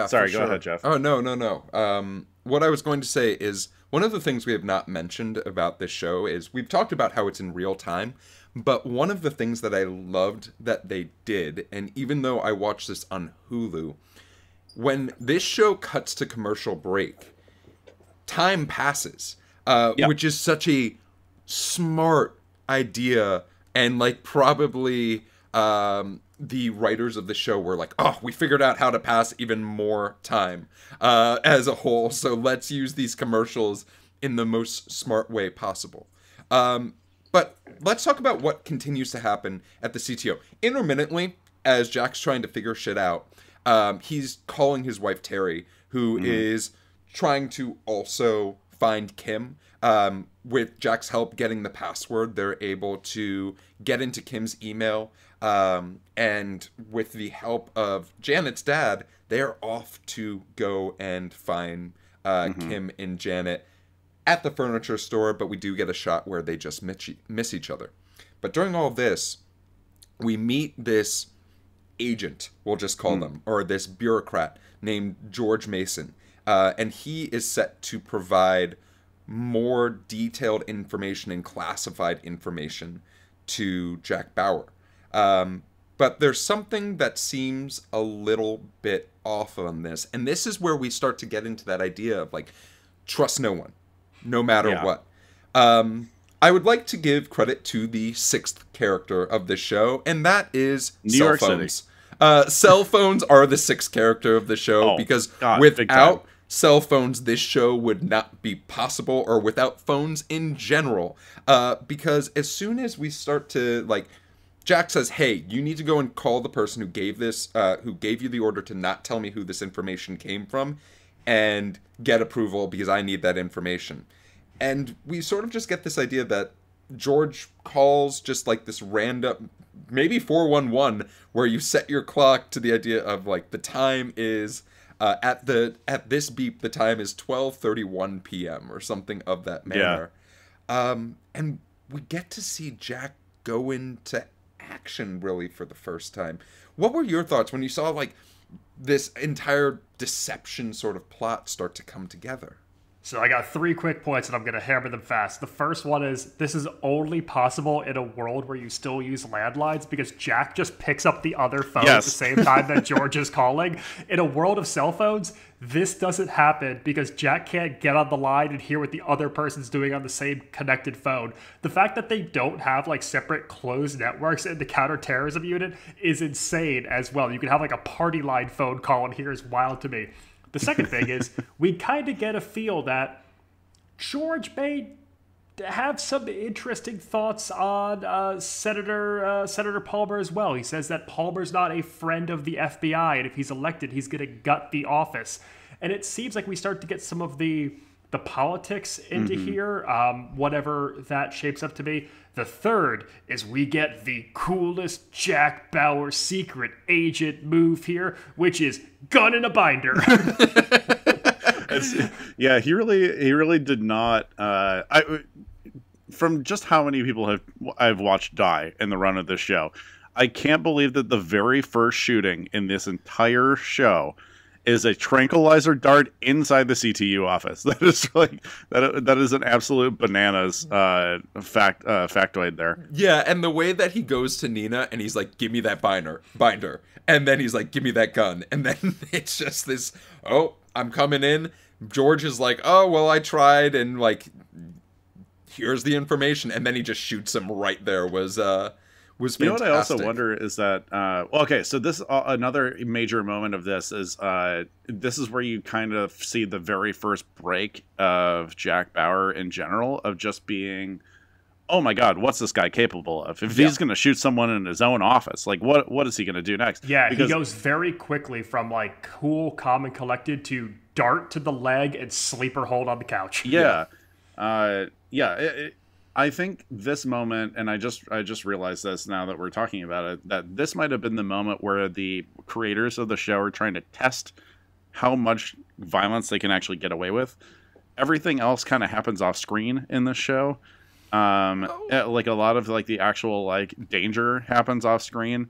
Sorry, go ahead, Jeff. Oh, no. What I was going to say is one of the things we have not mentioned about this show is we've talked about how it's in real time, but one of the things that I loved that they did, and even though I watched this on Hulu, when this show cuts to commercial break, time passes, which is such a smart idea, and like probably the writers of the show were like, oh, we figured out how to pass even more time as a whole, so let's use these commercials in the most smart way possible. But let's talk about what continues to happen at the CTO. Intermittently, as Jack's trying to figure shit out, he's calling his wife Terry, who is trying to also find Kim. With Jack's help getting the password, they're able to get into Kim's email. And with the help of Janet's dad, they're off to go and find Kim and Janet at the furniture store, but we do get a shot where they just miss each other. But during all this, we meet this agent, we'll just call them, or this bureaucrat named George Mason. And he is set to provide more detailed information and classified information to Jack Bauer. But there's something that seems a little bit off on this. And this is where we start to get into that idea of like, trust no one, no matter what. I would like to give credit to the sixth character of the show, and that is cell phones. Cell phones are the sixth character of the show because without cell phones, this show would not be possible, or without phones in general. Because as soon as we start to like, Jack says, hey, you need to go and call the person who gave you the order to not tell me who this information came from, and get approval because I need that information. And we sort of just get this idea that George calls just like this random, maybe 411, where you set your clock to the idea of like the time is at this beep, the time is 12:31 p.m. or something of that manner. And we get to see Jack go into action really for the first time. What were your thoughts when you saw like this entire deception sort of plot start to come together? So I got 3 quick points, and I'm going to hammer them fast. The first one is, this is only possible in a world where you still use landlines, because Jack just picks up the other phone at the same time that George is calling. In a world of cell phones, this doesn't happen because Jack can't get on the line and hear what the other person's doing on the same connected phone. The fact that they don't have like separate closed networks in the counterterrorism unit is insane as well. You can have like a party line phone call, and here is wild to me. The second thing is, we kind of get a feel that George may have some interesting thoughts on Senator Palmer as well. He says that Palmer's not a friend of the FBI, and if he's elected, he's going to gut the office. And it seems like we start to get some of the politics into here, whatever that shapes up to be. The third is we get the coolest Jack Bauer secret agent move here, which is gun in a binder. Yeah, he really did not. From just how many people I've watched die in the run of this show, I can't believe that the very first shooting in this entire show is a tranquilizer dart inside the CTU office. That is like that is an absolute bananas factoid there. Yeah, and the way that he goes to Nina and he's like, "Give me that binder," and then he's like, "Give me that gun," and then it's just this, "Oh, I'm coming in." George is like, "Oh, well, I tried," and like, here's the information, and then he just shoots him right there. Was fantastic. You know what I also wonder is that okay, so this another major moment of this is where you kind of see the very first break of Jack Bauer in general, of just being, oh my god, what's this guy capable of? If he's going to shoot someone in his own office, like what is he going to do next? Yeah, because he goes very quickly from like cool, calm, and collected to dart to the leg and sleeper hold on the couch. Yeah. I think this moment, and I just realized this now that we're talking about it, that this might have been the moment where the creators of the show are trying to test how much violence they can actually get away with. Everything else kind of happens off screen in the show. Like a lot of like the actual like danger happens off screen,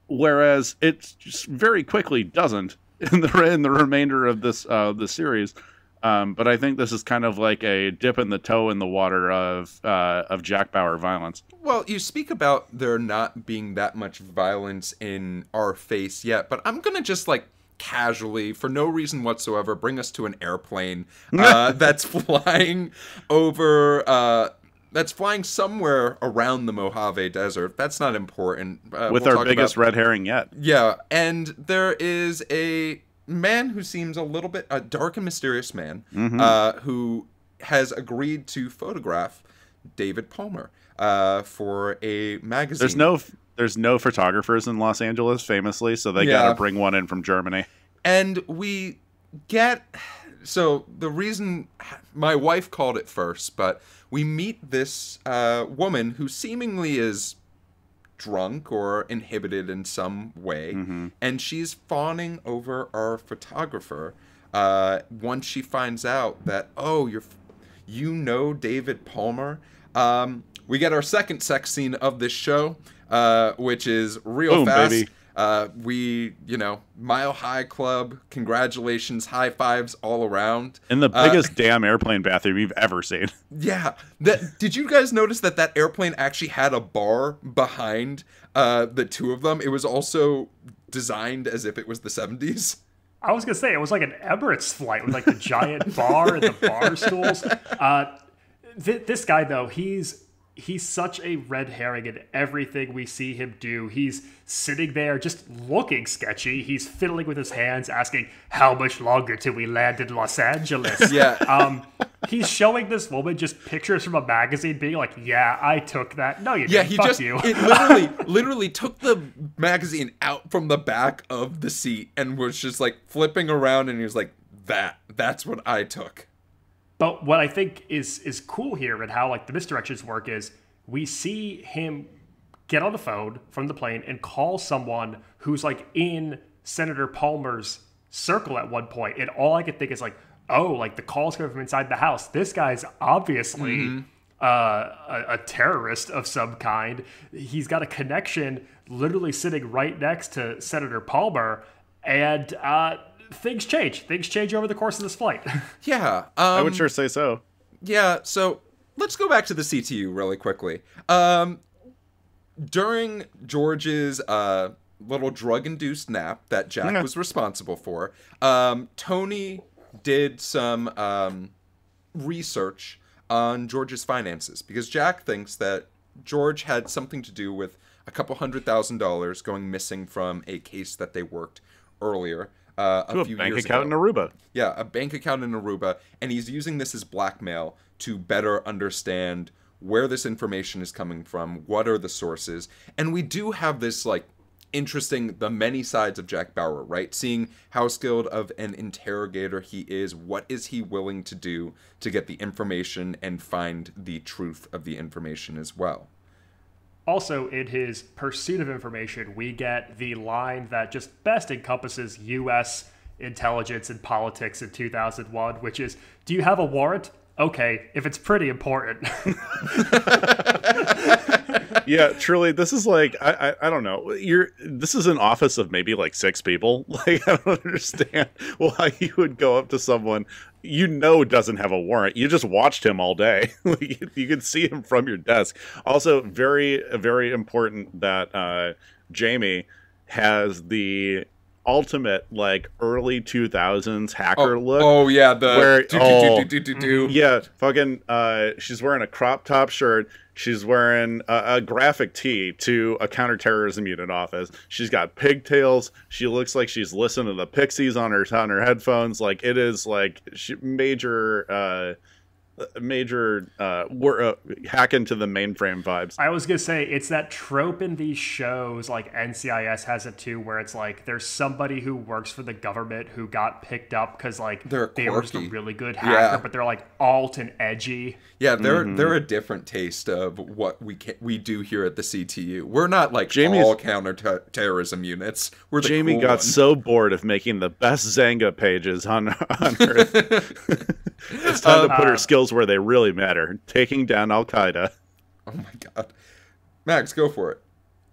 whereas it just very quickly doesn't in the remainder of this the series. But I think this is kind of like a dip in the toe in the water of Jack Bauer violence. Well, you speak about there not being that much violence in our face yet, but I'm gonna just like casually, for no reason whatsoever, bring us to an airplane that's flying over. That's flying somewhere around the Mojave Desert. That's not important. With our biggest red herring yet. Yeah, and there is a man who seems a little bit a dark and mysterious man who has agreed to photograph David Palmer for a magazine. There's no photographers in Los Angeles, famously, so they gotta bring one in from Germany. And we get, so the reason, my wife called it first, but we meet this woman who seemingly is drunk or inhibited in some way, and she's fawning over our photographer once she finds out that, oh, you know David Palmer. We get our second sex scene of this show, which is real fast. Baby. Mile High Club, congratulations, high fives all around. In the biggest damn airplane bathroom you've ever seen. Yeah. Did you guys notice that airplane actually had a bar behind the two of them? It was also designed as if it was the 70s. I was going to say, it was like an Emirates flight with like the giant bar and the bar stools. This guy, though, he's such a red herring in everything we see him do. He's sitting there just looking sketchy. He's fiddling with his hands, asking, how much longer till we land in Los Angeles? Yeah. He's showing this woman just pictures from a magazine, being like, yeah, I took that. No, you didn't. Fuck you. It literally took the magazine out from the back of the seat and was just like flipping around, and he was like, that's what I took. But what I think is cool here and how like the misdirections work is we see him get on the phone from the plane and call someone who's like in Senator Palmer's circle at one point. And all I could think is like, oh, like the call's coming from inside the house. This guy's obviously a terrorist of some kind. He's got a connection literally sitting right next to Senator Palmer. And things change over the course of this flight. Yeah. I would sure say so. Yeah, so let's go back to the CTU really quickly. During George's little drug-induced nap that Jack was responsible for, Tony did some research on George's finances, because Jack thinks that George had something to do with a couple $100,000 going missing from a case that they worked earlier. A few bank years account ago. in Aruba. Yeah, a bank account in Aruba, and he's using this as blackmail to better understand where this information is coming from, what are the sources, and we do have this, like, interesting, the many sides of Jack Bauer, right? Seeing how skilled of an interrogator he is, what is he willing to do to get the information and find the truth of the information as well. Also, in his pursuit of information, we get the line that just best encompasses U.S. intelligence and politics in 2001, which is, do you have a warrant? Okay, if it's pretty important. Yeah, truly, this is like I don't know. This is an office of maybe like 6 people. Like, I don't understand why you would go up to someone doesn't have a warrant. You just watched him all day. Like, you can see him from your desk. Also, very very important that Jamie has the ultimate like early 2000s hacker look. Oh yeah, yeah, fucking she's wearing a crop top shirt. She's wearing a graphic tee to a counterterrorism unit office. She's got pigtails. She looks like she's listening to the Pixies on her headphones. Like, it is like major hack into the mainframe vibes. I was gonna say, it's that trope in these shows, like NCIS has it too, where it's like there's somebody who works for the government who got picked up because like they were just a really good hacker, but they're like alt and edgy. Yeah, they're a different taste of what we do here at the CTU. We're not like all counterterrorism units. We're the Jamie cool got ones. so bored of making the best Zanga pages on Earth. It's time to put her skills where they really matter. Taking down Al-Qaeda. Oh my god. Max, go for it.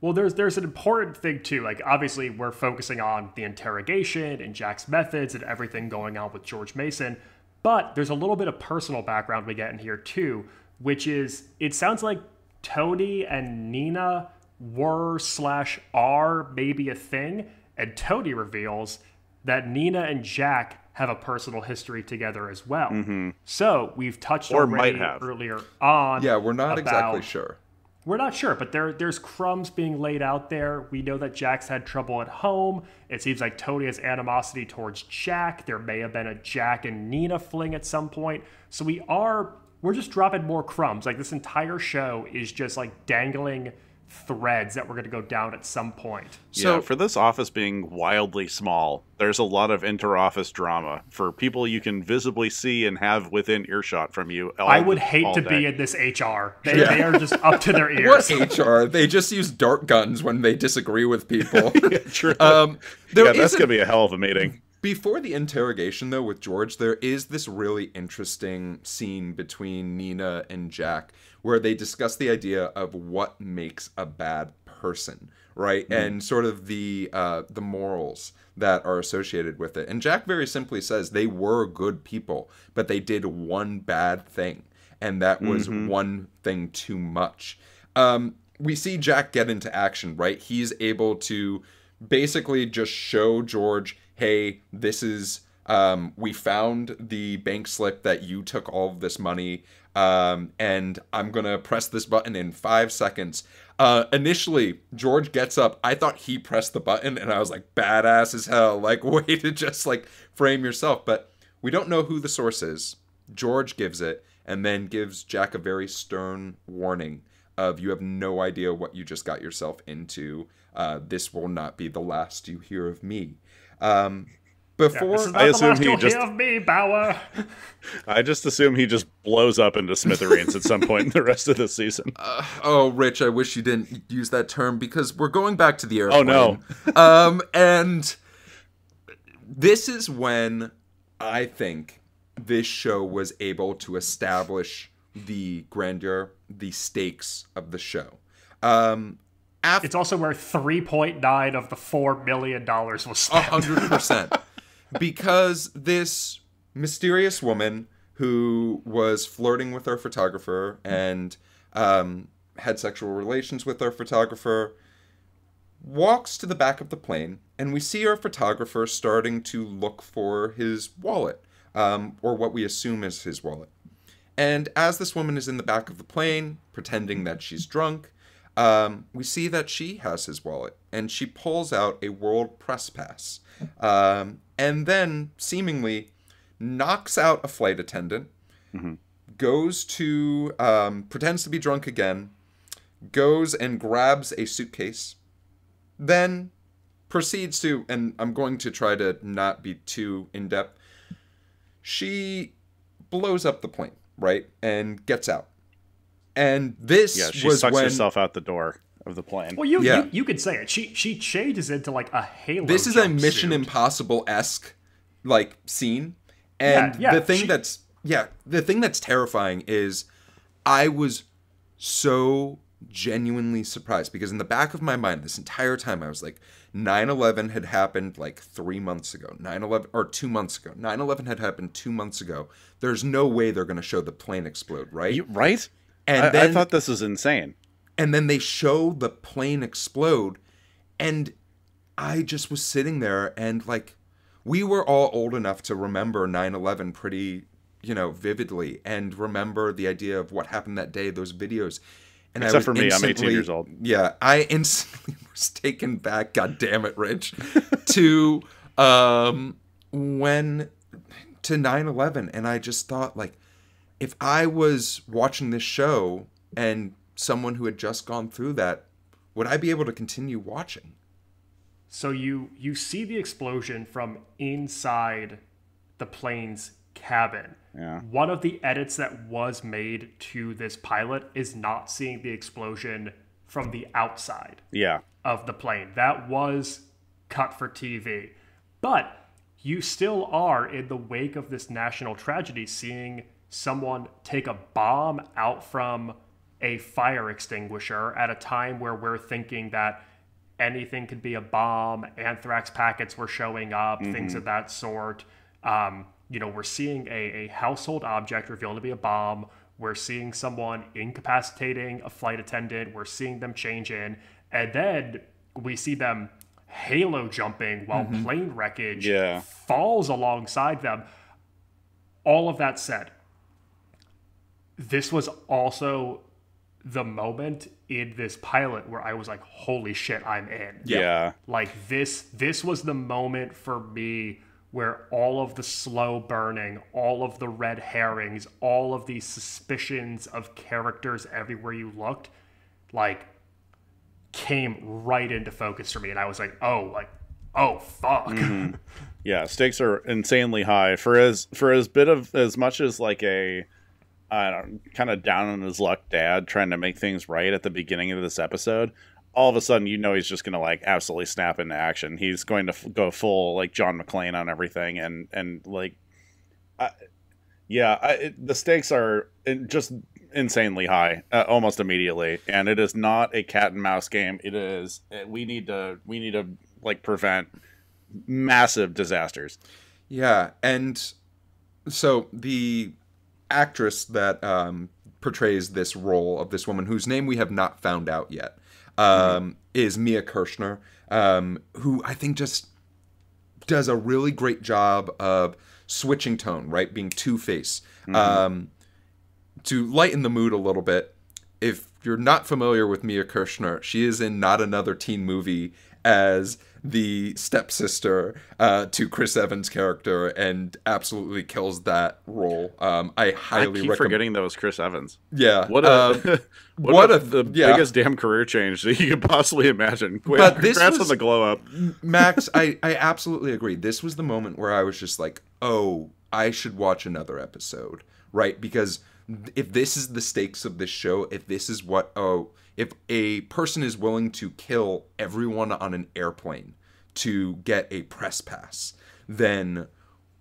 Well, there's an important thing too. Like, obviously we're focusing on the interrogation and Jack's methods and everything going on with George Mason, but there's a little bit of personal background we get in here too, which is, it sounds like Tony and Nina were/are maybe a thing, and Tony reveals that Nina and Jack have a personal history together as well. Mm-hmm. So we've touched or already might have. earlier on. Yeah, we're not exactly sure. We're not sure, but there's crumbs being laid out there. We know that Jack's had trouble at home. It seems like Tony has animosity towards Jack. There may have been a Jack and Nina fling at some point. So we're just dropping more crumbs. Like, this entire show is just like dangling threads that we're going to go down at some point. So, for this office being wildly small, there's a lot of inter-office drama for people you can visibly see and have within earshot from you. I would hate to be in this HR. They are just up to their ears. What HR? They just use dart guns when they disagree with people. Yeah, true. That's gonna be a hell of a meeting. Before the interrogation, though, with George, there is this really interesting scene between Nina and Jack where they discuss the idea of what makes a bad person, right? Mm. And sort of the morals that are associated with it. And Jack very simply says they were good people, but they did one bad thing, and that was one thing too much. We see Jack get into action, right? He's able to basically just show George, hey, this is, we found the bank slip that you took all of this money, and I'm going to press this button in 5 seconds. Initially, George gets up. I thought he pressed the button, and I was like, badass as hell. Like, way to just, like, frame yourself. But we don't know who the source is. George gives it, and then gives Jack a very stern warning of, you have no idea what you just got yourself into. This will not be the last you hear of me. Before I assume he just of me, Bauer. I just assume he just blows up into smithereens at some point in the rest of the season. Oh, Rich, I wish you didn't use that term because we're going back to the airplane. Oh no. And this is when I think this show was able to establish the grandeur, the stakes of the show. It's also where 3.9 of the $4 million was spent. 100%. Because this mysterious woman who was flirting with our photographer and had sexual relations with our photographer walks to the back of the plane, and we see our photographer starting to look for his wallet, or what we assume is his wallet. And as this woman is in the back of the plane, pretending that she's drunk, we see that she has his wallet, and she pulls out a World Press Pass, and then seemingly knocks out a flight attendant, goes to, pretends to be drunk again, goes and grabs a suitcase, then proceeds to, and I'm going to try to not be too in-depth, she blows up the plane, right, and gets out. And this she was sucks when herself out the door of the plane. Well, you could say it. She changes into like a Halo. This is a Mission Impossible-esque like scene, and the thing that's terrifying is I was so genuinely surprised, because in the back of my mind this entire time I was like, 9/11 had happened like 3 months ago. 9/11 or 2 months ago. 9/11 had happened 2 months ago. There's no way they're going to show the plane explode, right? Right? And I thought this was insane. And then they show the plane explode, and I just was sitting there, and like, we were all old enough to remember 9/11 pretty, vividly, and remember the idea of what happened that day, those videos. And Except for me, I'm 18 years old. Yeah, I instantly was taken back, God damn it, Rich, to 9/11, and I just thought, like, if I was watching this show and someone who had just gone through that, would I be able to continue watching? So you see the explosion from inside the plane's cabin. Yeah. One of the edits that was made to this pilot is not seeing the explosion from the outside of the plane. That was cut for TV. But you still are, in the wake of this national tragedy, seeing someone take a bomb out from a fire extinguisher at a time where we're thinking that anything could be a bomb. Anthrax packets were showing up, things of that sort. We're seeing a household object revealed to be a bomb. We're seeing someone incapacitating a flight attendant. We're seeing them change in. And then we see them halo jumping while plane wreckage falls alongside them. All of that said, this was also the moment in this pilot where I was like, holy shit, I'm in. Yeah. Like, this was the moment for me where all of the slow burning, all of the red herrings, all of these suspicions of characters everywhere you looked, like, came right into focus for me. And I was like, oh fuck. Yeah, stakes are insanely high for as much as like a, I don't know, kind of down on his luck dad trying to make things right at the beginning of this episode. All of a sudden, he's just going to like absolutely snap into action. He's going to go full like John McClane on everything, and like, the stakes are just insanely high almost immediately, and it is not a cat and mouse game. It is we need to like prevent massive disasters. Yeah, and so the actress that portrays this role of this woman, whose name we have not found out yet, is Mia Kirshner, who I think just does a really great job of switching tone, right? Being Two-Face. To lighten the mood a little bit, if you're not familiar with Mia Kirshner, she is in Not Another Teen Movie as the stepsister to Chris Evans' character, and absolutely kills that role. I highly keep forgetting that was Chris Evans. Yeah. What the biggest damn career change that you could possibly imagine. But Congrats on the glow up. Max, I absolutely agree. This was the moment where I was just like, oh, I should watch another episode, right? Because if this is the stakes of this show, if this is if a person is willing to kill everyone on an airplane to get a press pass, then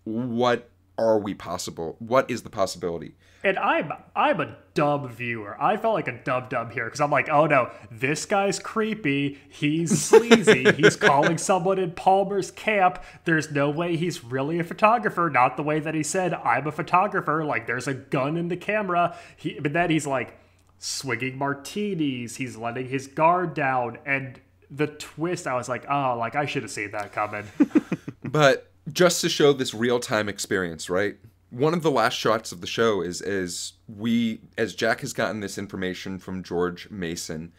what is the possibility? And I'm a dumb viewer. I felt like a dub here because I'm like, oh no, this guy's creepy. He's sleazy. He's calling someone in Palmer's camp. There's no way he's really a photographer. Not the way that he said, I'm a photographer. Like, there's a gun in the camera. But then he's like swigging martinis. He's letting his guard down. And the twist, I was like, oh, like I should have seen that coming. But just to show this real-time experience, right? One of the last shots of the show is as Jack has gotten this information from George Mason,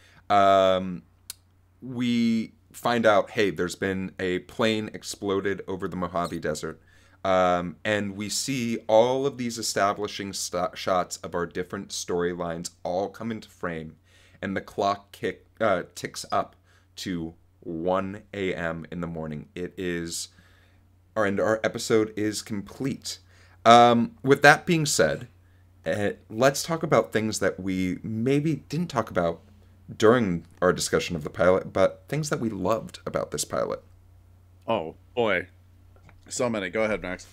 we find out, hey, there's been a plane exploded over the Mojave Desert. And we see all of these establishing shots of our different storylines all come into frame. And the clock ticks up to 1 a.m. in the morning. Our episode is complete. With that being said, let's talk about things that we maybe didn't talk about during our discussion of the pilot, but things that we loved about this pilot. Oh, boy. So many. Go ahead, Max.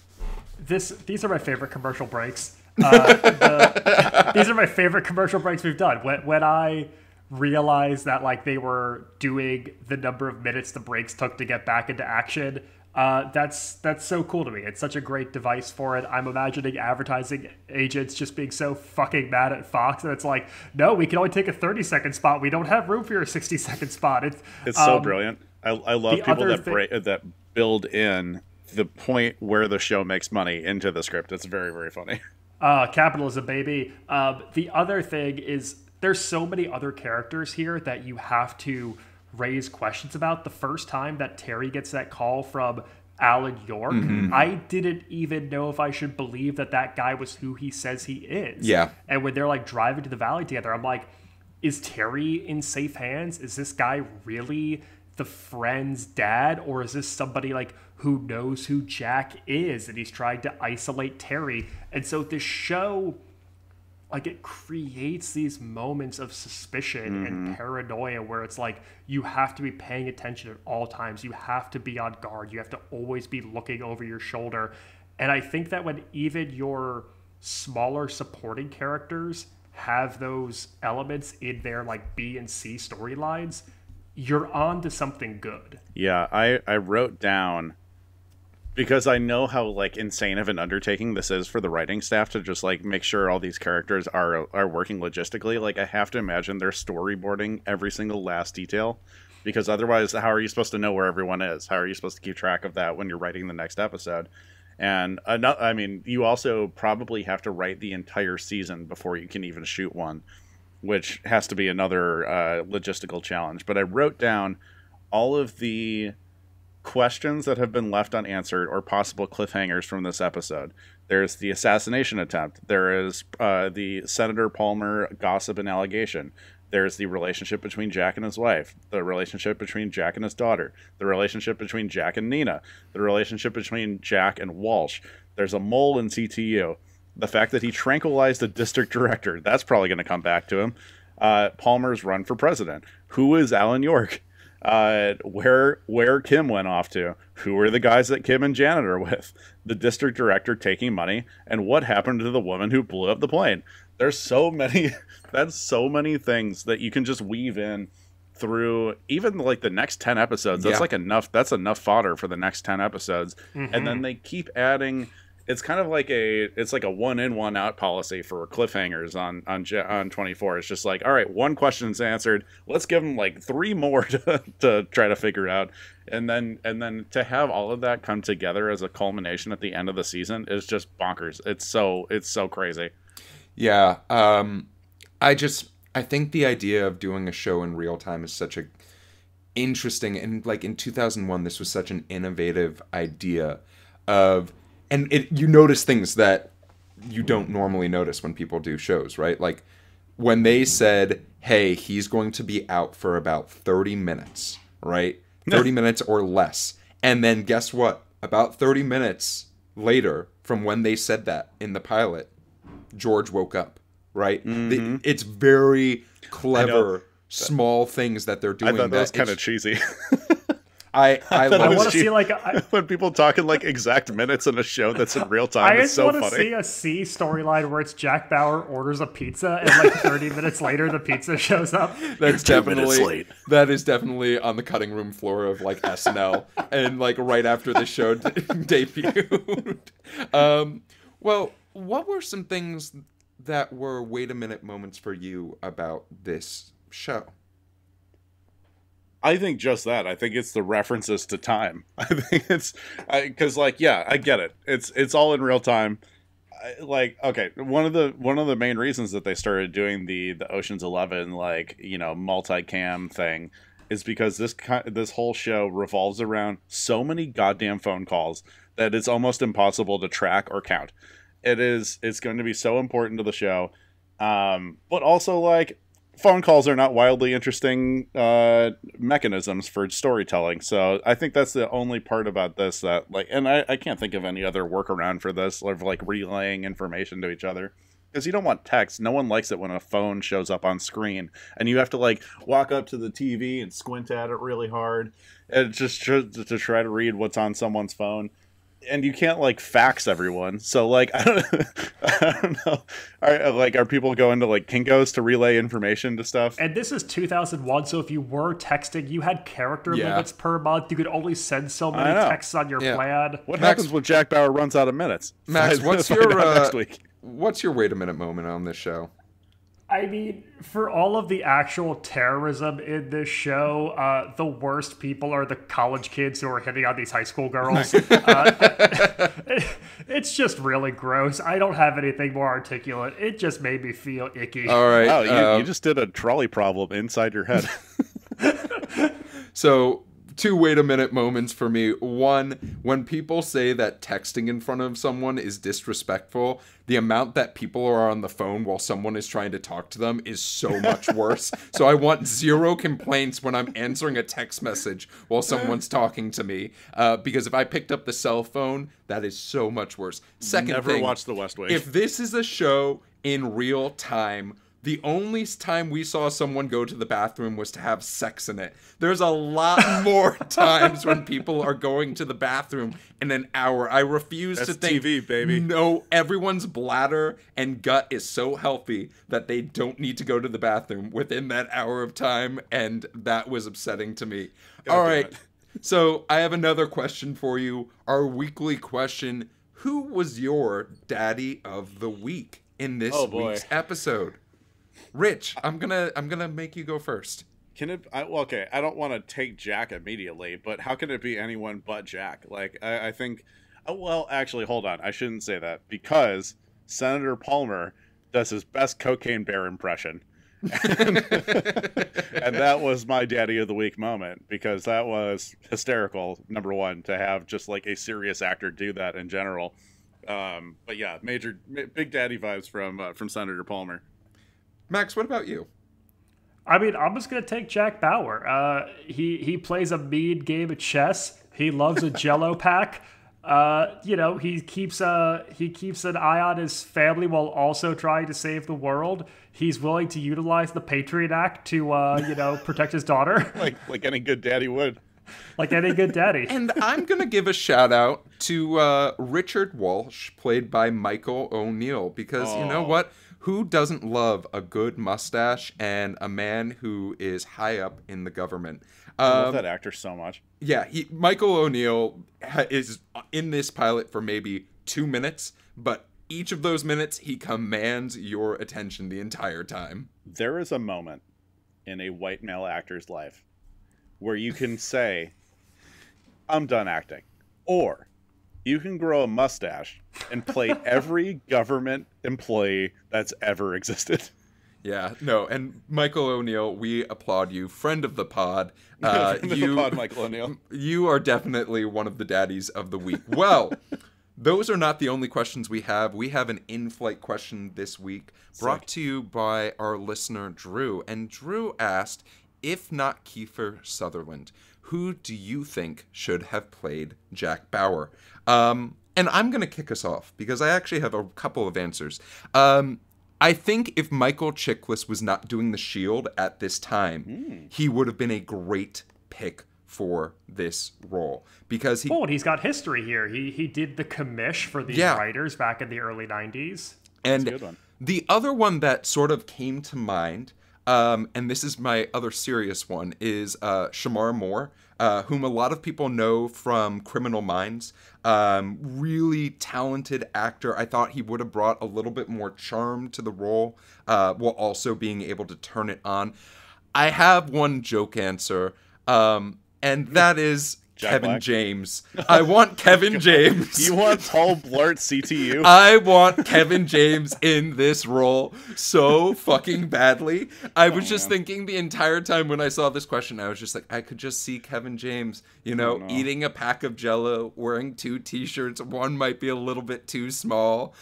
These are my favorite commercial breaks. These are my favorite commercial breaks we've done. When I realized that like they were doing the number of minutes the breaks took to get back into action. That's so cool to me. It's such a great device for it. I'm imagining advertising agents just being so fucking mad at Fox, and it's like, no, we can only take a 30-second spot. We don't have room for your 60-second spot. It's so brilliant. I love people that build in the point where the show makes money into the script. It's very, very funny. Capitalism, baby. The other thing is there's so many other characters here that you have to raise questions about. The first time that Terry gets that call from Alan York, I didn't even know if I should believe that guy was who he says he is. Yeah. And when they're like driving to the valley together, I'm like, is Terry in safe hands? Is this guy really the friend's dad, or is this somebody like who knows who Jack is and he's trying to isolate Terry? And so this show, like, it creates these moments of suspicion and paranoia where it's like you have to be paying attention at all times. You have to be on guard. You have to always be looking over your shoulder. And I think that when even your smaller supporting characters have those elements in their like B and C storylines, you're on to something good. Yeah, I wrote down, because I know how like insane of an undertaking this is for the writing staff to just like make sure all these characters are working logistically. Like, I have to imagine they're storyboarding every single last detail, because otherwise how are you supposed to know where everyone is? How are you supposed to keep track of that when you're writing the next episode? And I mean, you also probably have to write the entire season before you can even shoot one, which has to be another logistical challenge. But I wrote down all of the questions that have been left unanswered or possible cliffhangers from this episode. There's the assassination attempt. There is the Senator Palmer gossip and allegation. There's the relationship between Jack and his wife, the relationship between Jack and his daughter, the relationship between Jack and Nina, the relationship between Jack and Walsh. There's a mole in CTU. The fact that he tranquilized a district director, that's probably going to come back to him. Palmer's run for president. Who is Alan York? Where Kim went off to? Who are the guys that Kim and Janet are with? The district director taking money, and what happened to the woman who blew up the plane? There's so many, that's so many things that you can just weave in through even like the next 10 episodes. That's like enough. That's enough fodder for the next 10 episodes. And then they keep adding. It's kind of like it's like a one in, one out policy for cliffhangers on 24. It's just like, all right, one question's answered. Let's give them like 3 more to try to figure it out. And then to have all of that come together as a culmination at the end of the season is just bonkers. It's so crazy. Yeah. I think the idea of doing a show in real time is such a interesting, and like in 2001, this was such an innovative idea of, and you notice things that you don't normally notice when people do shows, right? Like when they said, hey, he's going to be out for about 30 minutes, right? 30 minutes or less. And then guess what? About 30 minutes later from when they said that in the pilot, George woke up, right? It's very clever, small things that they're doing. I thought that was kind of cheesy. I want to see like when people talking like exact minutes in a show that's in real time. It's so funny. I just want to see a C storyline where it's Jack Bauer orders a pizza and like 30 minutes later the pizza shows up. That's that is definitely on the cutting room floor of like SNL and like right after the show debuted. Well, what were some things that were wait a minute moments for you about this show? I think just that. I think it's the references to time. I think it's because, like, yeah, I get it. It's all in real time. Okay, one of the main reasons that they started doing the Ocean's 11 multicam thing is because this whole show revolves around so many goddamn phone calls that it's almost impossible to track or count. It's going to be so important to the show, but also like. Phone calls are not wildly interesting mechanisms for storytelling, so I think that's the only part about this that and I can't think of any other workaround for this of like relaying information to each other, because you don't want text. No one likes it when a phone shows up on screen and you have to like walk up to the TV and squint at it really hard and just to try to read what's on someone's phone. and you can't like fax everyone. So like I don't know. Are people going to like Kinko's to relay information to stuff? And this is 2001, so if you were texting, you had character limits per month. You could only send so many texts on your plan. What happens when Jack Bauer runs out of minutes? Max, what's next week? What's your wait a minute moment on this show? I mean, for all of the actual terrorism in this show, the worst people are the college kids who are hitting on these high school girls. It's just really gross. I don't have anything more articulate. It just made me feel icky. All right. Wow, you just did a trolley problem inside your head. So, 2 wait a minute moments for me. One, when people say that texting in front of someone is disrespectful, the amount that people are on the phone while someone is trying to talk to them is so much worse. So I want 0 complaints when I'm answering a text message while someone's talking to me. Because if I picked up the cell phone, that is so much worse. Second Never thing, watched The West Wing. if this is a show in real time, the only time we saw someone go to the bathroom was to have sex in it. There's a lot more times when people are going to the bathroom in an hour. I refuse to think TV, baby. No, everyone's bladder and gut is so healthy that they don't need to go to the bathroom within that hour of time, and that was upsetting to me. All right, so I have another question for you. Our weekly question: who was your daddy of the week in this week's episode? Rich, I'm gonna make you go first. Can it? Okay, I don't want to take Jack immediately, but how can it be anyone but Jack? Like, I think. Well, actually, hold on. I shouldn't say that because Senator Palmer does his best cocaine bear impression, and that was my daddy of the week moment because that was hysterical. Number one, to have just like a serious actor do that in general. But yeah, big daddy vibes from Senator Palmer. Max, what about you? I mean, I'm just gonna take Jack Bauer. He plays a mean game of chess. He loves a Jello pack. He keeps an eye on his family while also trying to save the world. He's willing to utilize the Patriot Act to protect his daughter, like any good daddy would. Like any good daddy. And I'm gonna give a shout out to Richard Walsh, played by Michael O'Neill, because you know what? Who doesn't love a good mustache and a man who is high up in the government? I love that actor so much. Yeah, Michael O'Neill is in this pilot for maybe 2 minutes, but each of those minutes he commands your attention the entire time. There is a moment in a white male actor's life where you can say, I'm done acting. Or you can grow a mustache and play every government employee that's ever existed. Yeah, no, and Michael O'Neill, we applaud you. Friend of the pod. Michael O'Neill. You are definitely one of the daddies of the week. Well, those are not the only questions we have. We have an in-flight question this week brought to you by our listener, Drew. And Drew asked, if not Kiefer Sutherland, who do you think should have played Jack Bauer? And I'm going to kick us off because I actually have a couple of answers. I think if Michael Chiklis was not doing The Shield at this time, he would have been a great pick for this role because and he's got history here. He did the commish for these writers back in the early 90s. And That's a good one. The other one that sort of came to mind, and this is my other serious one, is Shamar Moore, whom a lot of people know from Criminal Minds. Really talented actor. I thought he would have brought a little bit more charm to the role while also being able to turn it on. I have one joke answer, and that is Kevin James. I want Kevin James. You want Paul Blart CTU? I want Kevin James in this role so fucking badly. I was just thinking the entire time when I saw this question, I was just like, I could just see Kevin James, eating a pack of Jell-O, wearing 2 t-shirts. One might be a little bit too small,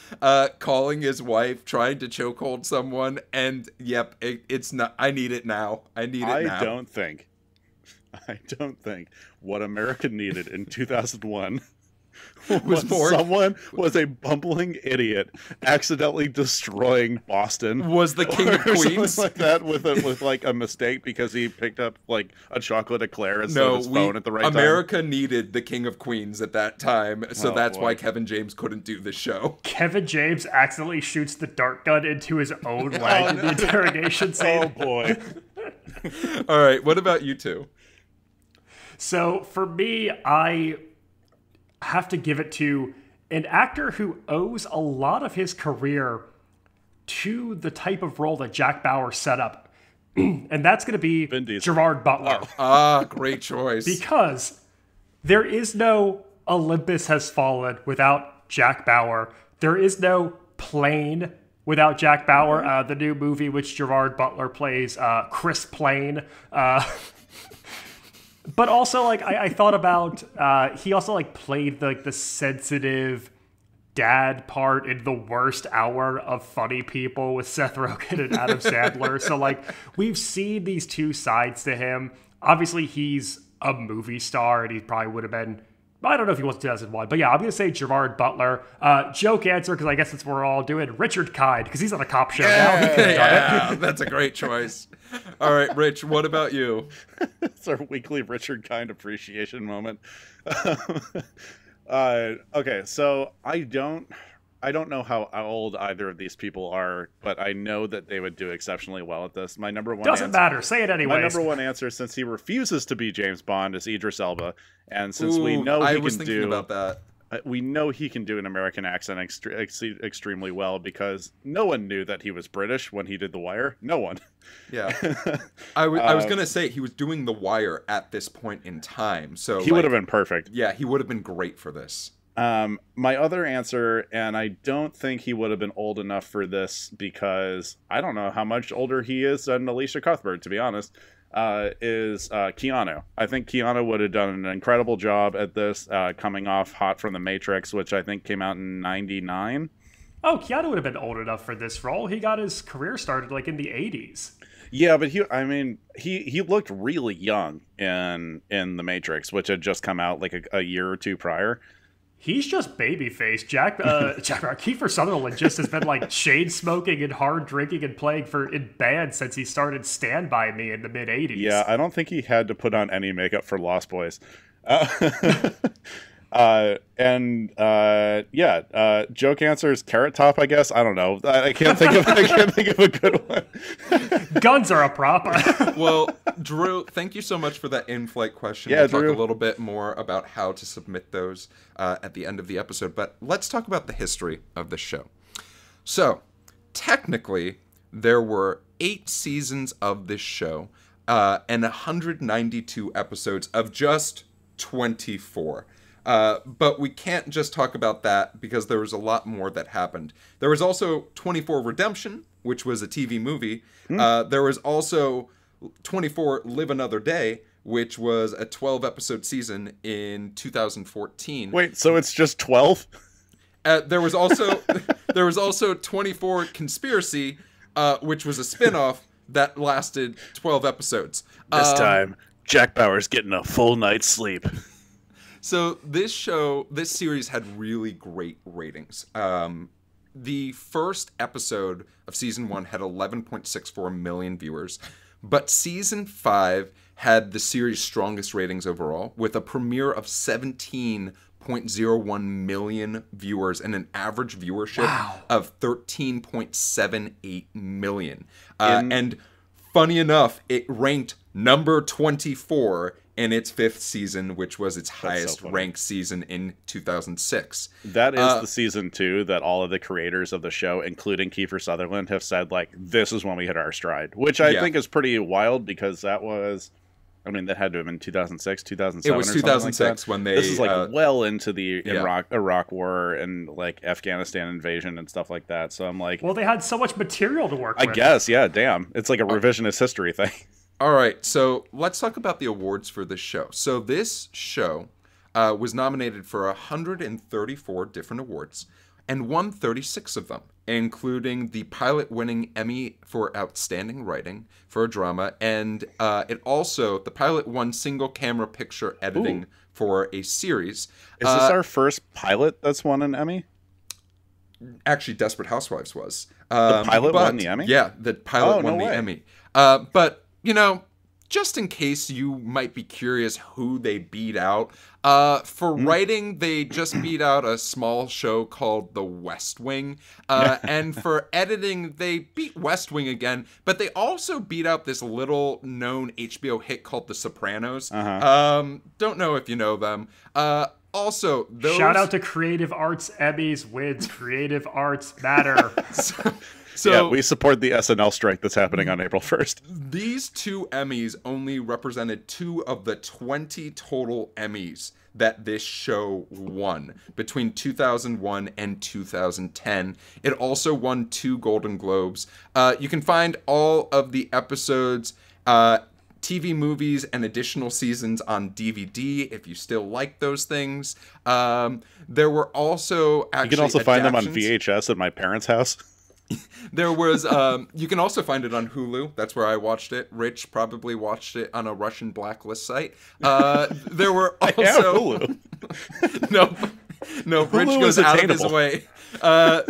calling his wife, trying to chokehold someone, and it's not. I need it now. I need it now. I don't think what America needed in 2001 was born. Someone was a bumbling idiot, accidentally destroying Boston. Was the King of or Queens. something like that with like a mistake because he picked up like a chocolate eclair instead of his phone at the right time. America needed the King of Queens at that time, so that's boy. why Kevin James couldn't do the show. Kevin James accidentally shoots the dart gun into his own leg in the interrogation scene. Oh boy. All right, what about you two? So for me, I have to give it to an actor who owes a lot of his career to the type of role that Jack Bauer set up. And that's going to be Gerard Butler. Great choice. Because there is no Olympus Has Fallen without Jack Bauer. There is no Plane without Jack Bauer. The new movie which Gerard Butler plays, Chris Plane. But also, like, I thought about, he also, like, played, the sensitive dad part in The Worst Hour of Funny People with Seth Rogen and Adam Sandler. So, like, we've seen these two sides to him. Obviously, he's a movie star, and he probably would have been, I don't know if he was 2001, but yeah, I'm going to say Gerard Butler. Joke answer, because I guess it's what we're all doing. Richard Kind, because he's on a cop show now. Yeah, that's a great choice. All right, Rich, what about you? It's our weekly Richard Kind appreciation moment. Okay, so I don't know how old either of these people are, but I know that they would do exceptionally well at this. My number one Doesn't matter. Say it anyways. My number one answer, since he refuses to be James Bond, is Idris Elba, and since we know I he was can thinking do about that. We know he can do an American accent extremely well because no one knew that he was British when he did The Wire. No one. Yeah. I was going to say he was doing The Wire at this point in time. So he would have been perfect. Yeah, he would have been great for this. My other answer, and I don't think he would have been old enough for this because I don't know how much older he is than Alicia Cuthbert, to be honest, is Keanu. I think Keanu would have done an incredible job at this, coming off hot from The Matrix, which I think came out in 99. Oh, Keanu would have been old enough for this role. He got his career started like in the 80s. Yeah, but he looked really young in The Matrix, which had just come out like a year or two prior. He's just babyface. Kiefer Sutherland just has been like chain smoking and hard drinking and playing in bands since he started Stand By Me in the mid 80s. Yeah, I don't think he had to put on any makeup for Lost Boys. Joke answer is Carrot Top, I guess. I don't know. I can't think of a good one. Guns are a prop. Well, Drew, thank you so much for that in-flight question. Yeah, we'll Drew. talk a little bit more about how to submit those at the end of the episode, but let's talk about the history of the show. So, technically, there were 8 seasons of this show and 192 episodes of just 24. But we can't just talk about that because there was a lot more that happened. There was also 24 Redemption, which was a TV movie. There was also 24 Live Another Day, which was a 12-episode season in 2014. Wait, so it's just 12? There was also 24 Conspiracy, which was a spin-off that lasted 12 episodes. This time, Jack Bauer's getting a full night's sleep. So this series had really great ratings. The first episode of season 1 had 11.64 million viewers, but season 5 had the series' strongest ratings overall, with a premiere of 17.01 million viewers and an average viewership of 13.78 million. And funny enough, it ranked number 24 in its 5th season, which was its highest ranked season in 2006. That is the season 2 that all of the creators of the show, including Kiefer Sutherland, have said, like, this is when we hit our stride. Which I think is pretty wild because that was... I mean, that had to have been 2006, 2007. It was 2006 when they... This is like well into the Iraq War and like Afghanistan invasion and stuff like that. So I'm like... Well, they had so much material to work with. I guess, yeah, damn. It's like a revisionist history thing. All right, so let's talk about the awards for this show. So this show was nominated for 134 different awards and won 36 of them, including the pilot-winning Emmy for Outstanding Writing for a Drama, and the pilot won Single Camera Picture Editing for a series. Is this our first pilot that's won an Emmy? Actually, Desperate Housewives was. The pilot won the Emmy? Yeah, the pilot won no the way. Emmy. But, you know, just in case you might be curious who they beat out, for writing, they just beat out a small show called The West Wing. And for editing, they beat West Wing again, but they also beat out this little known HBO hit called The Sopranos. Don't know if you know them. Also, those... Shout out to Creative Arts Emmys wins. Creative Arts matter. So yeah, we support the SNL strike that's happening on April 1st. These 2 Emmys only represented 2 of the 20 total Emmys that this show won between 2001 and 2010. It also won 2 Golden Globes. You can find all of the episodes, TV movies, and additional seasons on DVD if you still like those things. There were also actually You can also find them on adaptions. VHS at my parents' house. There was, you can also find it on Hulu. That's where I watched it. Rich probably watched it on a Russian blacklist site. There were also... Hulu. No, Rich Hulu goes is out of his attainable. way.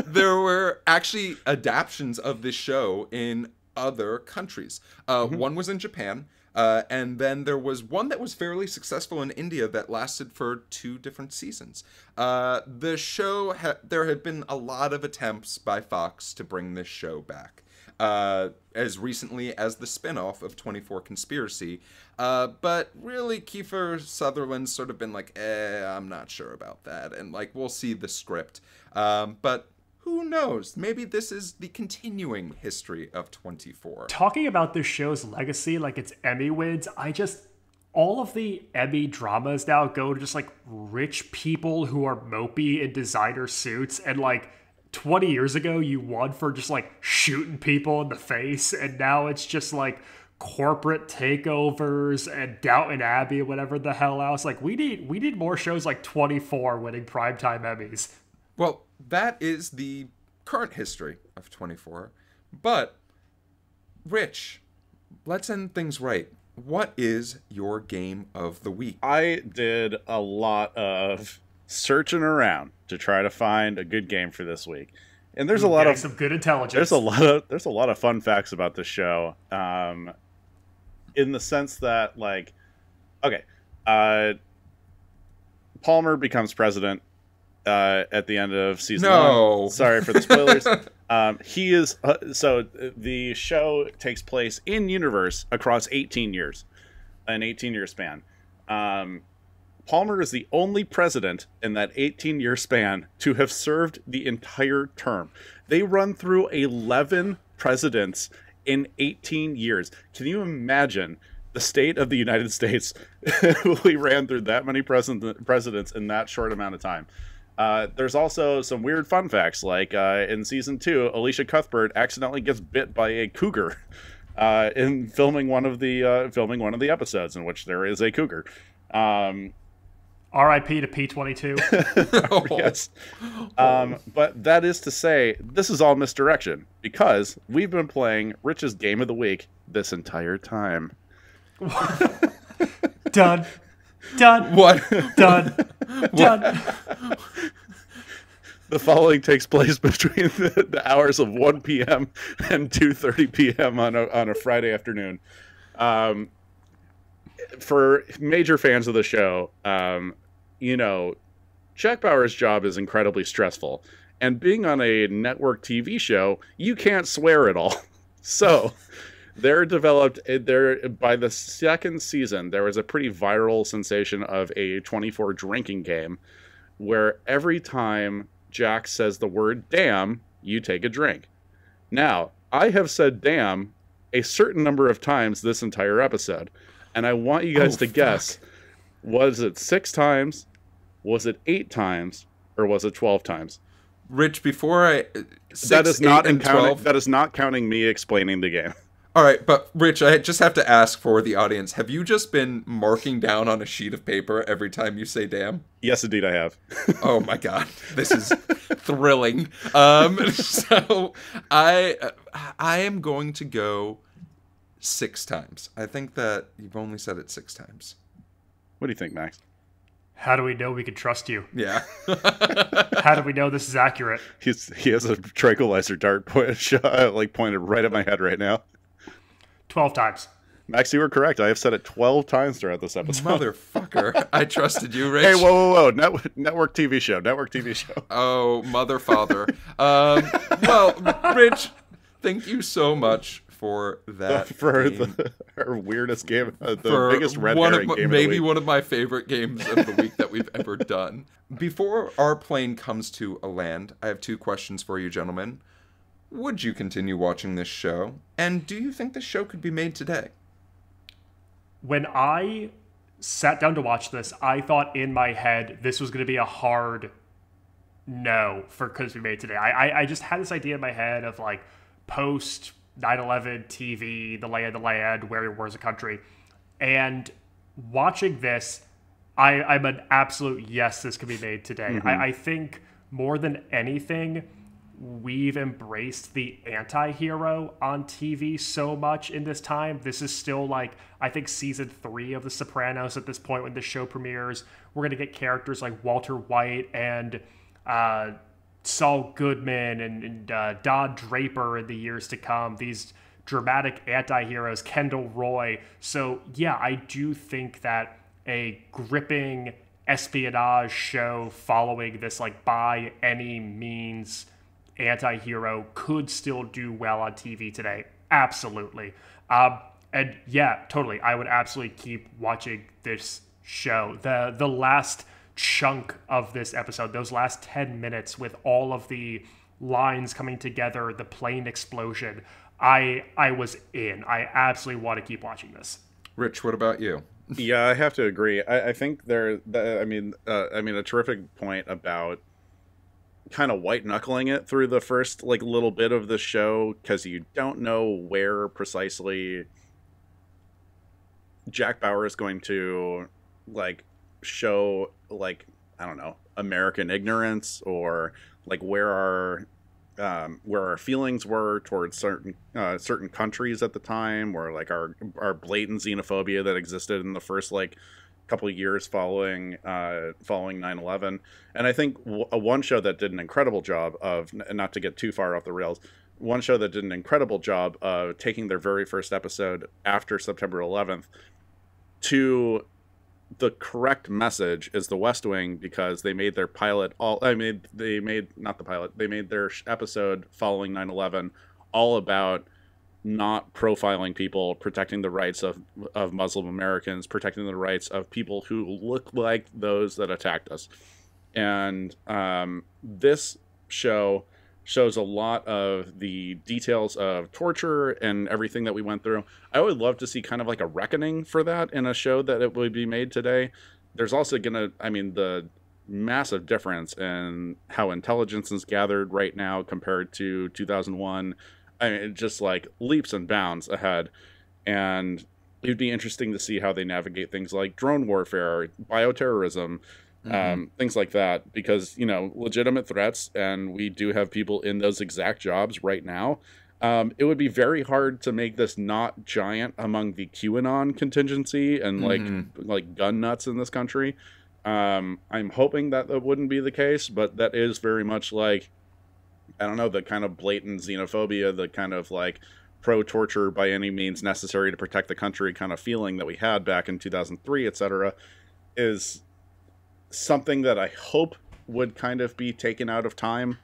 There were actually adaptions of this show in other countries. One was in Japan. And then there was one that was fairly successful in India that lasted for 2 different seasons. The show, there had been a lot of attempts by Fox to bring this show back, as recently as the spinoff of 24 Conspiracy. But really, Kiefer Sutherland's sort of been like, I'm not sure about that. And like, we'll see the script. But who knows? Maybe this is the continuing history of 24. Talking about this show's legacy, like its Emmy wins, all of the Emmy dramas now go to just like rich people who are mopey in designer suits. And like 20 years ago, you won for just like shooting people in the face. And now it's just like corporate takeovers and Downton Abbey, whatever the hell else. Like we need more shows like 24 winning primetime Emmys. Well, that is the current history of 24. But, Rich, let's end things right. What is your game of the week? I did a lot of searching around to try to find a good game for this week. And there's a lot of some good intelligence. there's a lot of fun facts about this show. In the sense that, like, okay, Palmer becomes president at the end of season 1. Sorry for the spoilers. He is so the show takes place in universe across 18 years, an 18-year span. Palmer is the only president in that 18-year span to have served the entire term. They run through 11 presidents in 18 years. Can you imagine the state of the United States if we ran through that many presidents in that short amount of time? There's also some weird fun facts, like in season 2, Alicia Cuthbert accidentally gets bit by a cougar in filming one of the episodes in which there is a cougar. R.I.P. to P-22. Yes. But that is to say, this is all misdirection, because we've been playing Rich's Game of the Week this entire time. Done. What? Done. Done. The following takes place between the hours of 1 p.m. and 2:30 p.m. on a Friday afternoon. For major fans of the show, Jack Bauer's job is incredibly stressful. And being on a network TV show, you can't swear at all. So by the second season, there was a pretty viral sensation of a 24 drinking game where every time Jack says the word damn, you take a drink. Now, I have said damn a certain number of times this entire episode, and I want you guys to guess, was it 6 times, was it 8 times, or was it 12 times? Rich, before I... 6, that is not 8, and 12. That is not counting me explaining the game. All right, but Rich, I just have to ask for the audience, have you just been marking down on a sheet of paper every time you say damn? Yes, indeed I have. Oh my god, this is thrilling. So I am going to go 6 times. I think that you've only said it 6 times. What do you think, Max? How do we know we can trust you? Yeah. How do we know this is accurate? He has a tranquilizer dart pointed right at my head right now. 12 times. Max, you were correct. I have said it 12 times throughout this episode. Motherfucker. I trusted you, Rich. Hey, whoa. Network TV show. Oh, mother father. Well, Rich, thank you so much for that. For game. our weirdest game. The For biggest red herring game of the maybe week. one of my favorite games of the week that we've ever done. Before our plane comes to a land, I have 2 questions for you, gentlemen. Would you continue watching this show? And do you think this show could be made today? When I sat down to watch this, I thought in my head this was going to be a hard no for could it be made today. I just had this idea in my head of like post 9/11 TV, the lay of the land, where's the country, and watching this, I'm an absolute yes. This could be made today. Mm-hmm. I think more than anything, we've embraced the anti-hero on TV so much in this time. This is still like, I think season 3 of The Sopranos at this point when the show premieres. We're going to get characters like Walter White and Saul Goodman and Don Draper in the years to come. These dramatic anti-heroes, Kendall Roy. So yeah, I do think that a gripping espionage show following this like by any means anti-hero could still do well on TV today. Absolutely. And yeah, totally. I would absolutely keep watching this show. The last chunk of this episode, those last 10 minutes with all of the lines coming together, the plane explosion, I was in. I absolutely want to keep watching this. Rich, what about you? Yeah, I have to agree. I think a terrific point about kind of white knuckling it through the first like little bit of the show, because you don't know where precisely Jack Bauer is going to like show, like, I don't know, American ignorance, or like where our feelings were towards certain countries at the time, or like our blatant xenophobia that existed in the first like couple of years following 9/11. And I think one show that did an incredible job of, not to get too far off the rails, one show that did an incredible job of taking their very first episode after September 11th to the correct message is The West Wing, because they made their pilot they made their episode following 9/11 all about not profiling people, protecting the rights of Muslim Americans, protecting the rights of people who look like those that attacked us. And this show shows a lot of the details of torture and everything that we went through. I would love to see kind of like a reckoning for that in a show that it would be made today. There's also the massive difference in how intelligence is gathered right now compared to 2001. I mean, just like leaps and bounds ahead. And it would be interesting to see how they navigate things like drone warfare, bioterrorism, things like that, because, you know, legitimate threats, and we do have people in those exact jobs right now. It would be very hard to make this not giant among the QAnon contingency and like gun nuts in this country. I'm hoping that wouldn't be the case, but that is very much like, I don't know, the kind of blatant xenophobia, the kind of like pro-torture by any means necessary to protect the country kind of feeling that we had back in 2003, etc., is something that I hope would kind of be taken out of time.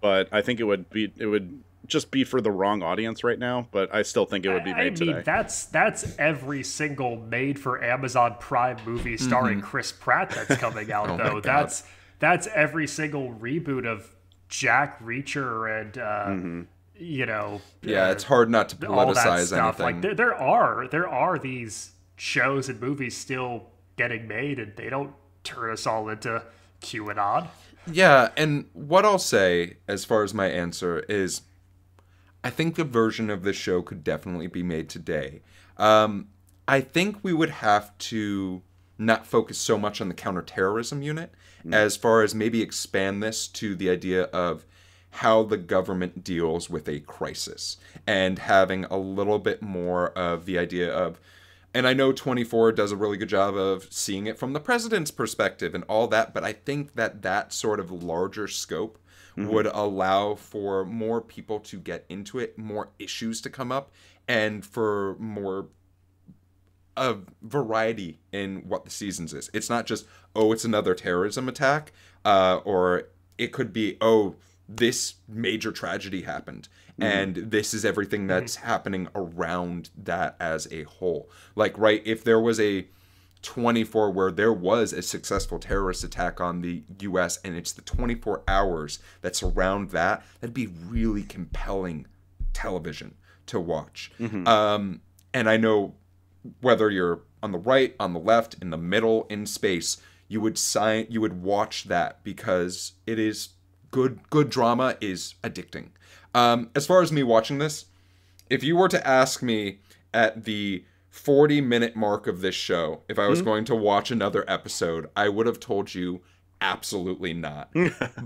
But I think it would just be for the wrong audience right now. But I still think it would be made today. That's every single made for Amazon Prime movie starring Chris Pratt that's coming out, though. That's every single reboot of Jack Reacher and you know, it's hard not to politicize stuff. anything. Like there are these shows and movies still getting made, and they don't turn us all into QAnon. Yeah, and what I'll say as far as my answer is, I think the version of this show could definitely be made today. I think we would have to not focus so much on the counterterrorism unit, as far as maybe expand this to the idea of how the government deals with a crisis, and having a little bit more of the idea of And I know 24 does a really good job of seeing it from the president's perspective and all that, but I think that sort of larger scope would allow for more people to get into it, more issues to come up, and for more variety in what the seasons is. It's not just, oh, it's another terrorism attack, or it could be, oh, this major tragedy happened, and this is everything that's happening around that as a whole. Like, right, if there was a 24 where there was a successful terrorist attack on the U.S. and it's the 24 hours that surround that, that'd be really compelling television to watch. And I know whether you're on the right, on the left, in the middle, in space, you would watch that because it is good drama is addicting. As far as me watching this, if you were to ask me at the 40-minute mark of this show, if I was going to watch another episode, I would have told you absolutely not.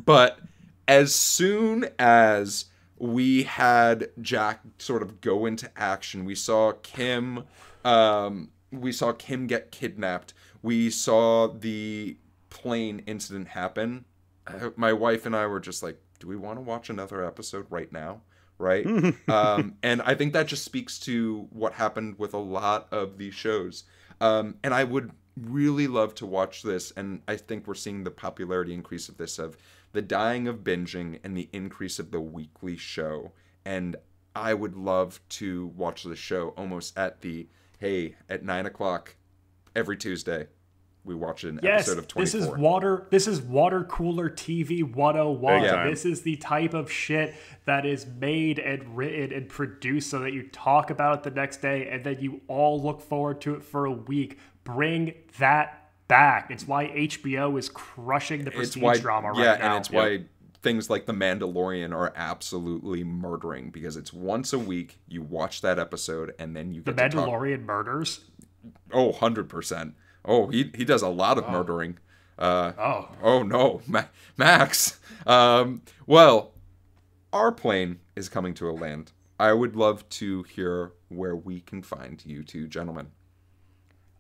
But as soon as we had Jack sort of go into action, we saw Kim get kidnapped. We saw the plane incident happen. My wife and I were just like, do we want to watch another episode right now? Right? And I think that just speaks to what happened with a lot of these shows. And I would really love to watch this, and I think we're seeing the popularity increase of this, of the dying of binging and the increase of the weekly show. And I would love to watch the show almost at 9 o'clock every Tuesday. We watch an episode of 24. This is water cooler TV 101. Yeah. This is the type of shit that is made and written and produced so that you talk about it the next day and then you all look forward to it for a week. Bring that back. It's why HBO is crushing the prestige drama right now. Yeah, and it's why things like The Mandalorian are absolutely murdering, because it's once a week, you watch that episode, and then you get The Mandalorian murders? Oh, 100%. Oh, he does a lot of murdering. Oh no, Max. Well, our plane is coming to a land. I would love to hear where we can find you two gentlemen.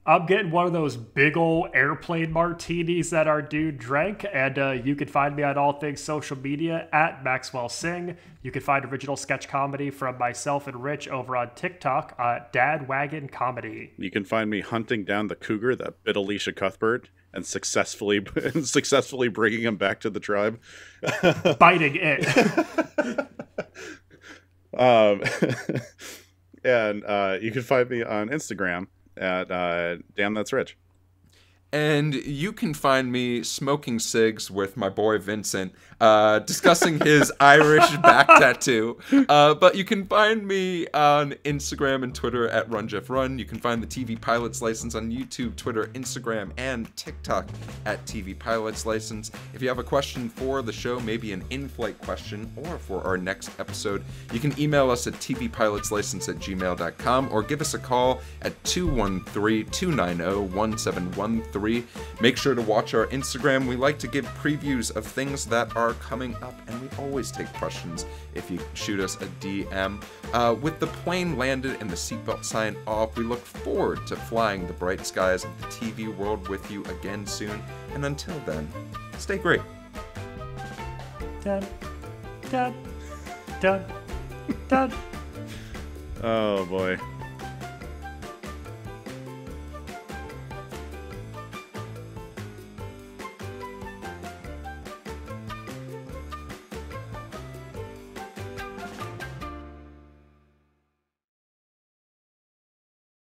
I'm getting one of those big old airplane martinis that our dude drank, and you can find me on all things social media at Maxwell Sing. You can find original sketch comedy from myself and Rich over on TikTok, Dad Wagon Comedy. You can find me hunting down the cougar that bit Alicia Cuthbert and successfully bringing him back to the tribe. Biting it. And you can find me on Instagram at Damn That's Rich. And you can find me smoking cigs with my boy Vincent, discussing his Irish back tattoo. But you can find me on Instagram and Twitter at RunJeffRun. You can find the TV Pilots License on YouTube, Twitter, Instagram, and TikTok at TV Pilots License. If you have a question for the show, maybe an in-flight question, or for our next episode, you can email us at tvpilotslicense@gmail.com or give us a call at 213-290-1713. Make sure to watch our Instagram. We like to give previews of things that are coming up, and we always take questions if you shoot us a DM. With the plane landed and the seatbelt sign off, we look forward to flying the bright skies of the TV world with you again soon. And until then, stay great. Dun, dun, dun, dun. Oh boy.